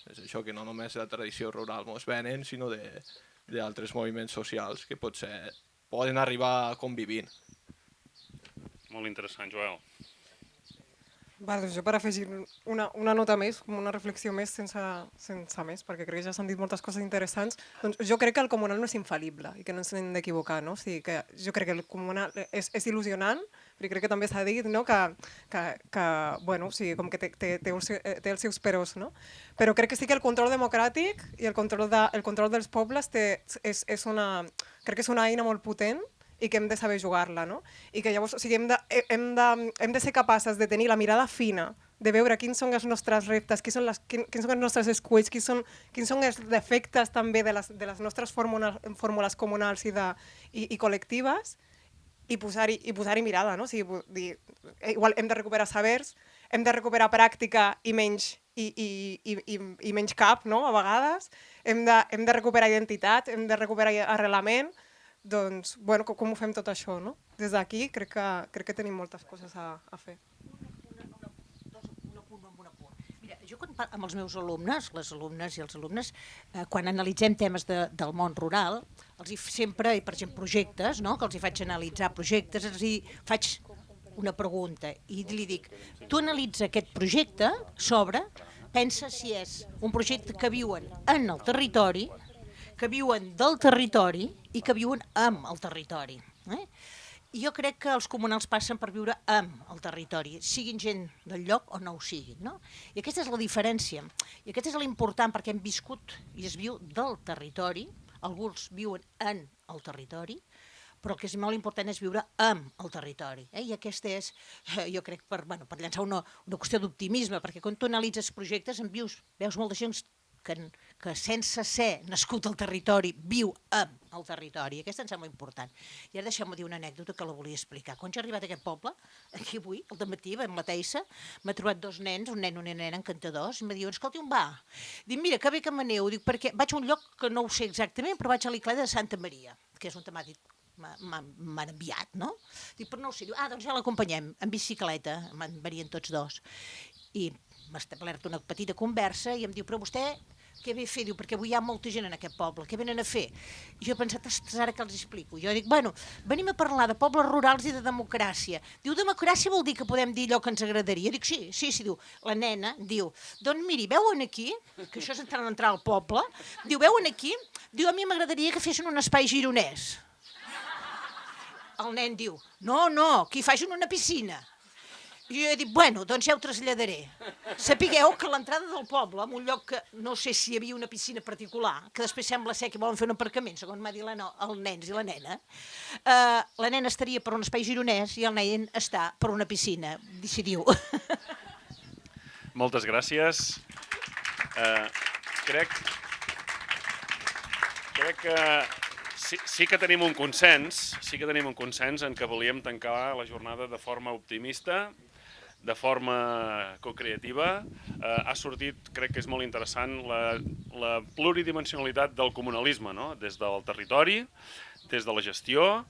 és això, que no només la tradició rural mos venen, sinó d'altres moviments socials que potser poden arribar convivint. Molt interessant, Joel. Vale, jo per afegir una nota més, una reflexió més sense més, perquè crec que ja s'han dit moltes coses interessants, doncs jo crec que el comunal no és infal·lible i que no ens hem d'equivocar, no? O sigui, que jo crec que el comunal és il·lusionant, però crec que també s'ha dit, no? que bueno, o sigui, com que té els seus peròs, no? Però crec que sí que el control democràtic i el control dels pobles crec que és una eina molt potent i que hem de saber jugar-la, no? I que llavors, o sigui, hem de ser capaces de tenir la mirada fina, de veure quins són els nostres reptes, quins són els nostres esculls, quins són els defectes també de les nostres fórmules comunals i col·lectives, i posar-hi mirada, no? O sigui, igual hem de recuperar sabers, hem de recuperar pràctica i menys cap, no? A vegades, hem de recuperar identitat, hem de recuperar arrelament. Doncs, bueno, com ho fem tot això, no? Des d'aquí crec que tenim moltes coses a fer. Un apunt. Mira, jo amb els meus alumnes, les alumnes i els alumnes, quan analitzem temes del món rural, sempre, per exemple, projectes, no? Que els faig analitzar projectes, els faig una pregunta i li dic, tu analitza aquest projecte pensa si és un projecte que viuen en el territori, que viuen del territori i que viuen amb el territori. I jo crec que els comunals passen per viure amb el territori, siguin gent del lloc o no ho siguin, no? I aquesta és la diferència, i aquesta és l'important, perquè hem viscut i es viu del territori, alguns viuen en el territori, però el que és molt important és viure amb el territori. I aquesta és, jo crec, per llançar una qüestió d'optimisme, perquè quan tu analitzes projectes veus molta gent que sense ser nascut al territori viu amb el territori. Aquesta em sembla important. I ara deixeu-me dir una anècdota que la volia explicar. Quan jo he arribat a aquest poble, aquí avui, al dematí, amb la Teissa, m'ha trobat dos nens, un nen i una nena encantadors, i em diuen, escolta, on va? Dic, mira, que bé que m'aneu, perquè vaig a un lloc que no ho sé exactament, però vaig a l'Icleda de Santa Maria, que és on m'ha dit, m'han enviat, no? Dic, però no ho sé. Diu, doncs ja l'acompanyem, en bicicleta, me'n venien tots dos. I m'ha establert una petita conversa i em diu, però vostè què ve a fer? Diu, perquè avui hi ha molta gent en aquest poble, què venen a fer? I jo he pensat, ara que els explico. Jo dic, bueno, venim a parlar de pobles rurals i de democràcia. Diu, democràcia vol dir que podem dir allò que ens agradaria? Dic, sí, diu, la nena diu, doncs miri, veuen aquí, que això és entrar al poble, diu, veuen aquí, diu, a mi m'agradaria que fessin un espai gironès. El nen diu, no, que hi facin una piscina. I jo he dit, bueno, doncs ja ho traslladaré. Sapigueu que a l'entrada del poble, en un lloc que no sé si hi havia una piscina particular, que després sembla ser que volen fer un aparcament, segons m'ha dit els nens i la nena estaria per un espai gironès i el nen està per una piscina, decidiu. Moltes gràcies. Crec que sí que tenim un consens, en què volíem tancar la jornada de forma optimista, de forma co-creativa. Ha sortit, crec que és molt interessant, la pluridimensionalitat del comunalisme, no? Des del territori, des de la gestió,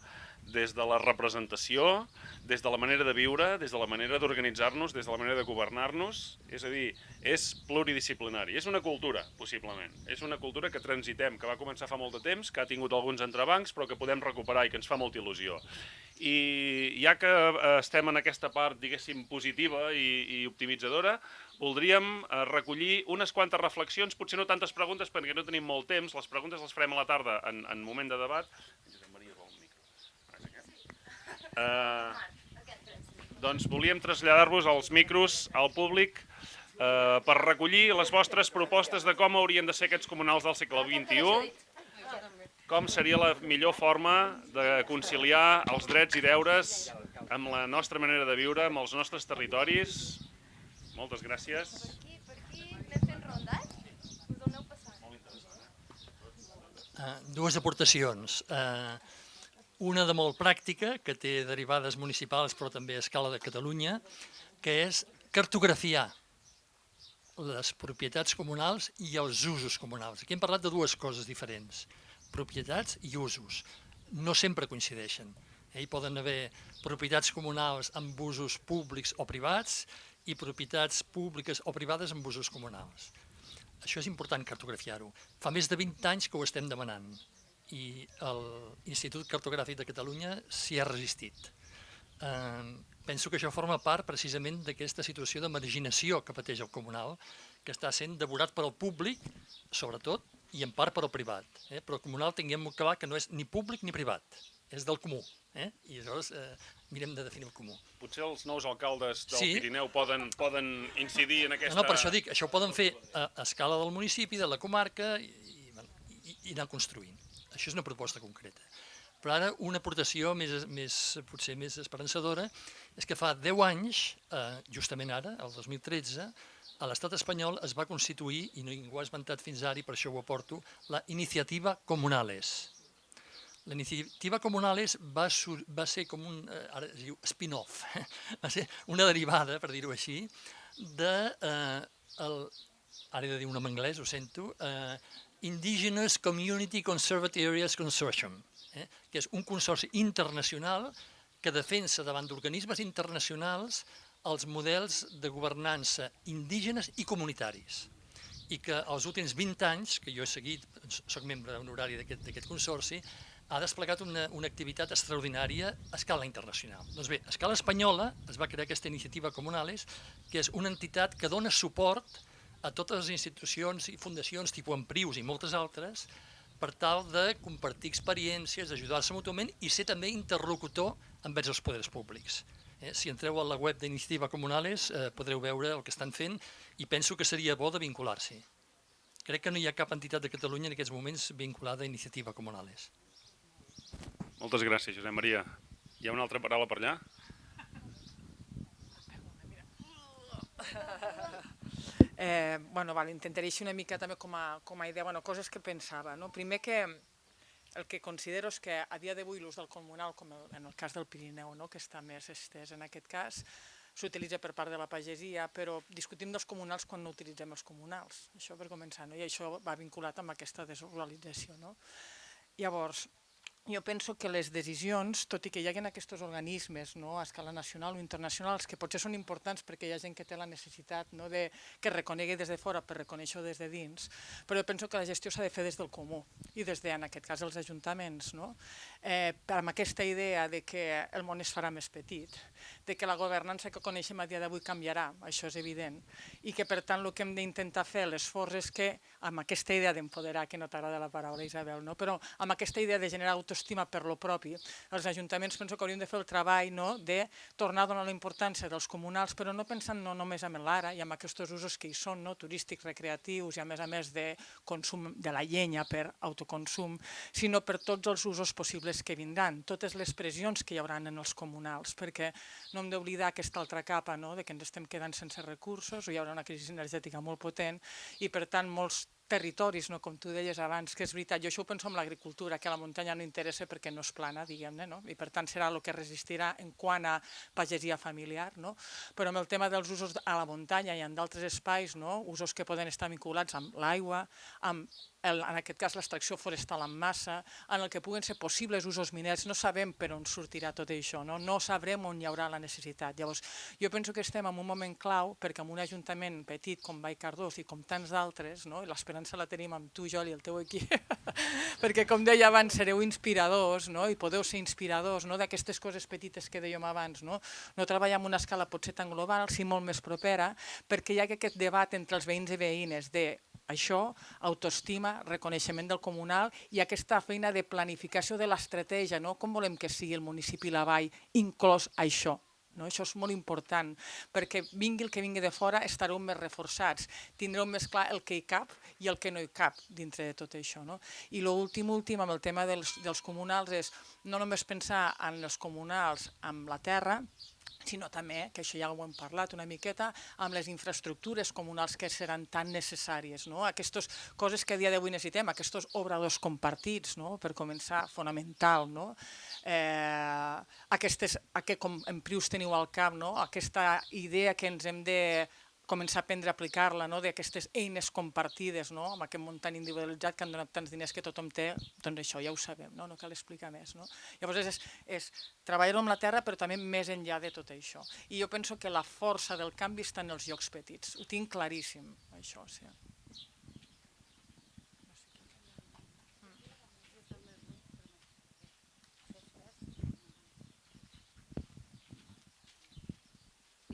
des de la representació, des de la manera de viure, des de la manera d'organitzar-nos, des de la manera de governar-nos. És a dir, és pluridisciplinari. És una cultura, possiblement. És una cultura que transitem, que va començar fa molt de temps, que ha tingut alguns entrebancs, però que podem recuperar i que ens fa molta il·lusió. I ja que estem en aquesta part, diguéssim, positiva i optimitzadora, voldríem recollir unes quantes reflexions, potser no tantes preguntes perquè no tenim molt temps, les preguntes les farem a la tarda en moment de debat. Doncs volíem traslladar-vos els micros al públic per recollir les vostres propostes de com haurien de ser aquests comunals del segle XXI, com seria la millor forma de conciliar els drets i deures amb la nostra manera de viure, amb els nostres territoris. Moltes gràcies. Per aquí anem fent rondes? Us el aneu passant. Dues aportacions. Una de molt pràctica, que té derivades municipals però també a escala de Catalunya, que és cartografiar les propietats comunals i els usos comunals. Aquí hem parlat de dues coses diferents, propietats i usos. No sempre coincideixen. Hi poden haver propietats comunals amb usos públics o privats i propietats públiques o privades amb usos comunals. Això és important cartografiar-ho. Fa més de 20 anys que ho estem demanant i l'Institut Cartogràfic de Catalunya s'hi ha resistit. Penso que això forma part precisament d'aquesta situació de marginació que pateix el comunal, que està sent devorat per al públic, sobretot, i en part per al privat. Però el comunal tinguem clar que no és ni públic ni privat, és del comú. I aleshores mirem de definir el comú. Potser els nous alcaldes del Pirineu poden incidir en aquesta... No, per això dic, això ho poden fer a escala del municipi, de la comarca, i anar construint. Això és una proposta concreta. Però ara una aportació potser més esperançadora és que fa 10 anys, justament ara, el 2013, a l'estat espanyol es va constituir, i ningú ha esmentat fins ara i per això ho aporto, la Iniciativa Comunales. La Iniciativa Comunales va ser com un, ara es diu spin-off, va ser una derivada, per dir-ho així, ara he de dir un nom en anglès, ho sento, Indigenous Community Conserved Areas Consortium, que és un consorci internacional que defensa davant d'organismes internacionals els models de governança indígenes i comunitaris i que els últims 20 anys, que jo he seguit, soc membre honorari d'aquest consorci, ha desplegat una activitat extraordinària a escala internacional. Doncs bé, a escala espanyola es va crear aquesta Iniciativa Comunales, que és una entitat que dona suport a totes les institucions i fundacions tipus Emprius i moltes altres per tal de compartir experiències, d'ajudar-se mútuament i ser també interlocutor envers els poders públics. Si entreu a la web d'Iniciativa Comunales podreu veure el que estan fent i penso que seria bo de vincular-s'hi. Crec que no hi ha cap entitat de Catalunya en aquests moments vinculada a Iniciativa Comunales. Moltes gràcies, Josep Maria. Hi ha una altra paraula per allà? Intentaré així una mica també com a idea, coses que pensava. Primer que el que considero és que a dia d'avui l'ús del comunal, com en el cas del Pirineu, que està més estès en aquest cas, s'utilitza per part de la pagesia, però discutim dels comunals quan no utilitzem els comunals. Això per començar, i això va vinculat amb aquesta desorganització. Llavors, jo penso que les decisions, tot i que hi hagi aquests organismes a escala nacional o internacional, que potser són importants perquè hi ha gent que té la necessitat que reconegui des de fora per reconèixer-ho des de dins, però jo penso que la gestió s'ha de fer des del comú i des de, en aquest cas, els ajuntaments, amb aquesta idea de que el món es farà més petit, de que la governança que coneixem a dia d'avui canviarà, això és evident, i que per tant el que hem d'intentar fer l'esforç és que amb aquesta idea d'empoderar, que no t'agrada la paraula Isabel, però amb aquesta idea de generar autoestima autoestima per lo propi. Els ajuntaments penso que hauríem de fer el treball, no?, de tornar a donar la importància dels comunals, però no pensant no només en l'ara i en aquests usos que hi són, no?, turístics, recreatius i a més de consum de la llenya per autoconsum, sinó per tots els usos possibles que vindran, totes les pressions que hi haurà en els comunals, perquè no hem d'oblidar aquesta altra capa, no?, de que ens estem quedant sense recursos, o hi haurà una crisi energètica molt potent i per tant molts territoris, no? Com tu deies abans, que és veritat, jo això ho penso amb l'agricultura, que a la muntanya no interessa perquè no és plana, diguem-ne, no? I per tant serà el que resistirà en quant a pagesia familiar, no? Però amb el tema dels usos a la muntanya i en d'altres espais, no?, usos que poden estar vinculats amb l'aigua, amb en aquest cas l'extracció forestal en massa, en el que puguen ser possibles usos miners, no sabem per on sortirà tot això, no sabrem on hi haurà la necessitat. Llavors, jo penso que estem en un moment clau perquè en un ajuntament petit com Vall Cardós i com tants d'altres, no? I l'esperança la tenim amb tu, Joli, i el teu equip, perquè com deia abans, sereu inspiradors, no? I podeu ser inspiradors, no?, d'aquestes coses petites que dèiem abans, no treballar en una escala potser tan global, si molt més propera, perquè hi ha aquest debat entre els veïns i veïnes de això, autoestima, reconeixement del comunal i aquesta feina de planificació de l'estratègia, no? Com volem que sigui el municipi La Vall, inclòs això. No? Això és molt important, perquè vingui el que vingui de fora estareu més reforçats, tindreu més clar el que hi cap i el que no hi cap dintre de tot això. No? I l'últim, amb el tema dels comunals és no només pensar en els comunals amb la terra, sinó també, que això ja ho hem parlat una miqueta, amb les infraestructures comunals que seran tan necessàries. No? Aquestes coses que a dia d'avui necessitem, aquests obradors compartits, no? Per començar, fonamental. No? Com en Prius teniu al cap, no? Aquesta idea que ens hem de començar a aprendre a aplicar-la, no? D'aquestes eines compartides, no? Amb aquest muntant individualitzat que han donat tants diners que tothom té, doncs això ja ho sabem, no cal explicar més. No? Llavors és treballar-ho amb la terra però també més enllà de tot això. I jo penso que la força del canvi està en els llocs petits, ho tinc claríssim, això. Sí.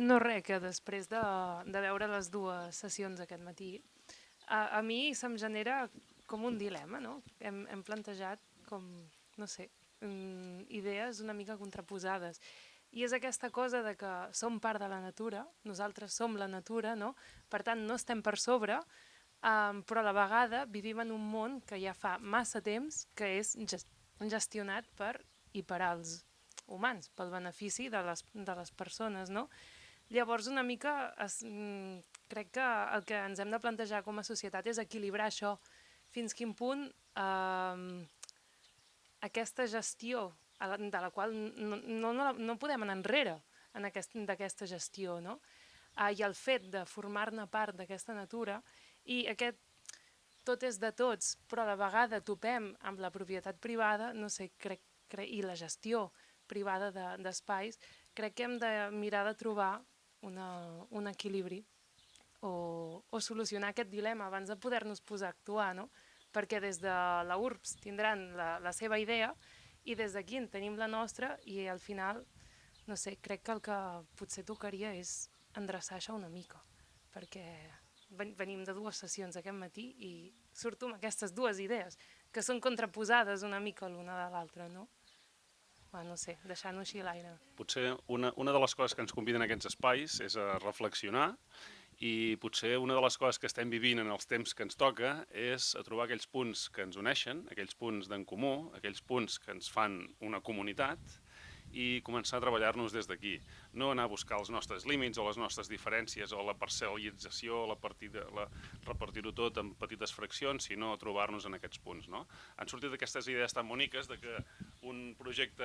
No res, que després de veure les dues sessions aquest matí, a mi se'm genera com un dilema, no? Hem plantejat com, no sé, idees una mica contraposades. I és aquesta cosa de que som part de la natura, nosaltres som la natura, no? Per tant no estem per sobre, però a la vegada vivim en un món que ja fa massa temps que és gestionat per i per als humans, pel benefici de les persones, no? Llavors, una mica, crec que el que ens hem de plantejar com a societat és equilibrar això. Fins quin punt aquesta gestió, de la qual no podem anar enrere d'aquesta gestió, no? I el fet de formar-ne part d'aquesta natura i aquest tot és de tots, però a la vegada topem amb la propietat privada, no sé, i la gestió privada d'espais, crec que hem de mirar de trobar un equilibri o solucionar aquest dilema abans de poder-nos posar a actuar, no? Perquè des de la URBS tindran la seva idea i des d'aquí en tenim la nostra i al final, no sé, crec que el que potser tocaria és endreçar això una mica, perquè venim de dues sessions aquest matí i surto amb aquestes dues idees, que són contraposades una mica l'una de l'altra, no? No sé, deixant-ho així a l'aire. Potser una de les coses que ens conviden a aquests espais és a reflexionar i potser una de les coses que estem vivint en els temps que ens toca és a trobar aquells punts que ens uneixen, aquells punts d'en comú, aquells punts que ens fan una comunitat i començar a treballar-nos des d'aquí. No anar a buscar els nostres límits o les nostres diferències o la parcialització, repartir-ho tot en petites fraccions, sinó trobar-nos en aquests punts. No? Han sortit aquestes idees tan boniques de que un projecte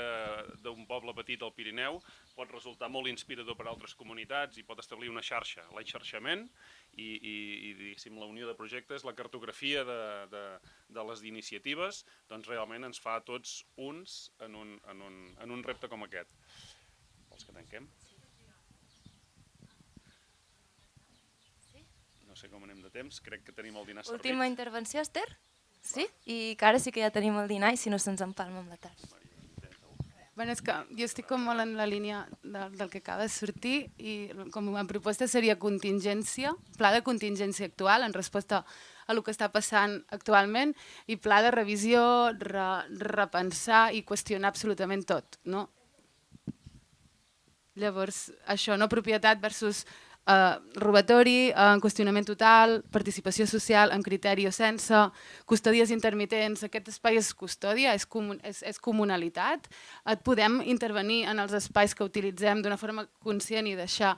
d'un poble petit al Pirineu pot resultar molt inspirador per a altres comunitats i pot establir una xarxa. L'enxarxament i diguéssim, la unió de projectes, la cartografia de les iniciatives, doncs realment ens fa a tots uns en un repte com aquest. Vols que tanquem? No sé com anem de temps, crec que tenim el dinar servit. Última intervenció, Esther? Sí? I que ara sí que ja tenim el dinar i si no se'ns empalma amb la tarda. Bueno, és que jo estic com molt en la línia del que acaba de sortir i com a proposta seria contingència, pla de contingència actual en resposta a el que està passant actualment i pla de revisió, repensar i qüestionar absolutament tot, no? Llavors, això, no? Propietat versus robatori, qüestionament total, participació social amb criteri o sense, custodies intermitents, aquest espai és custòdia, és comunalitat, podem intervenir en els espais que utilitzem d'una forma conscient i deixar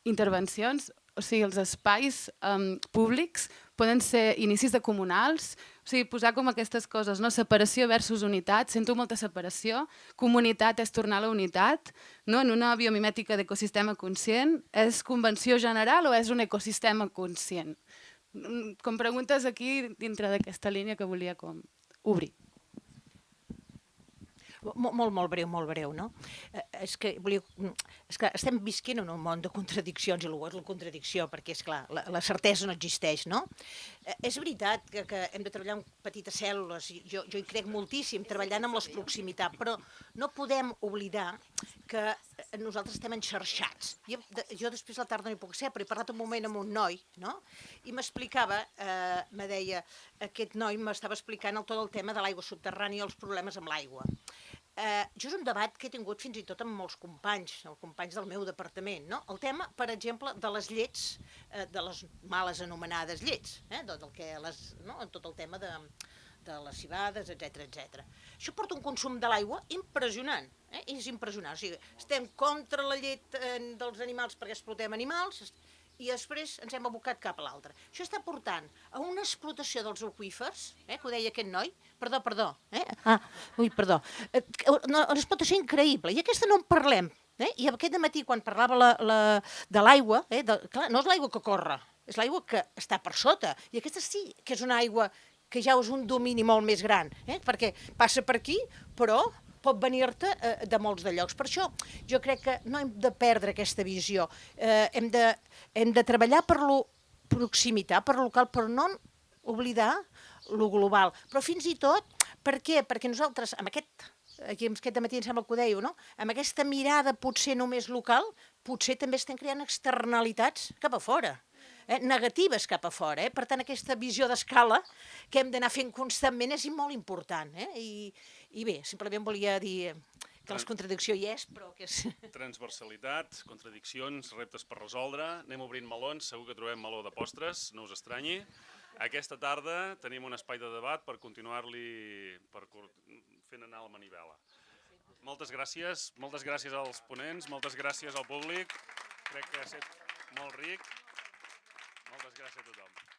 intervencions, o sigui, els espais públics poden ser inicis de comunals, o sigui, posar com aquestes coses, no? Separació versus unitat, sento molta separació, comunitat és tornar a la unitat, no? En una biomimètica d'ecosistema conscient, és convenció general o és un ecosistema conscient? Com preguntes aquí dintre d'aquesta línia que volia com obrir. Molt breu, no? És que estem visquent en un món de contradiccions, i el és la contradicció, perquè, és clar, la certesa no existeix, no? És veritat que hem de treballar amb petites cèl·lules, jo hi crec moltíssim, treballant amb les proximitats, però no podem oblidar que nosaltres estem enxarxats. Jo després a la tarda no hi puc ser, però he parlat un moment amb un noi, no? I m'explicava, me deia, aquest noi m'estava explicant tot el tema de l'aigua subterrània i els problemes amb l'aigua. Jo és un debat que he tingut fins i tot amb molts companys, els companys del meu departament, no? El tema, per exemple, de les llets, de les males anomenades llets, tot el tema de les civades, etc. Això porta un consum de l'aigua impressionant, és impressionant. O sigui, estem contra la llet dels animals perquè explotem animals, i després ens hem abocat cap a l'altre. Això està portant a una explotació dels aqüífers, que ho deia aquest noi, perdó. Una explotació increïble, i aquesta no en parlem. I aquest dematí, quan parlava de l'aigua, clar, no és l'aigua que corre, és l'aigua que està per sota, i aquesta sí que és una aigua que ja és un domini molt més gran, perquè passa per aquí, però pot venir-te de molts de llocs. Per això jo crec que no hem de perdre aquesta visió. Hem de treballar per la proximitat, per local, per no oblidar lo global. Però fins i tot, per què? Perquè nosaltres, aquest matí em sembla que ho dèieu, no? Amb aquesta mirada potser només local, potser també estem creant externalitats cap a fora. Negatives cap a fora. Per tant, aquesta visió d'escala que hem d'anar fent constantment és molt important. I bé, simplement volia dir que la contradicció hi és, però que és... Transversalitat, contradiccions, reptes per resoldre, anem obrint melons, segur que trobem meló de postres, no us estranyi. Aquesta tarda tenim un espai de debat per continuar-li fent anar la manivela. Moltes gràcies als ponents, moltes gràcies al públic, crec que ha estat molt ric. Moltes gràcies a tothom.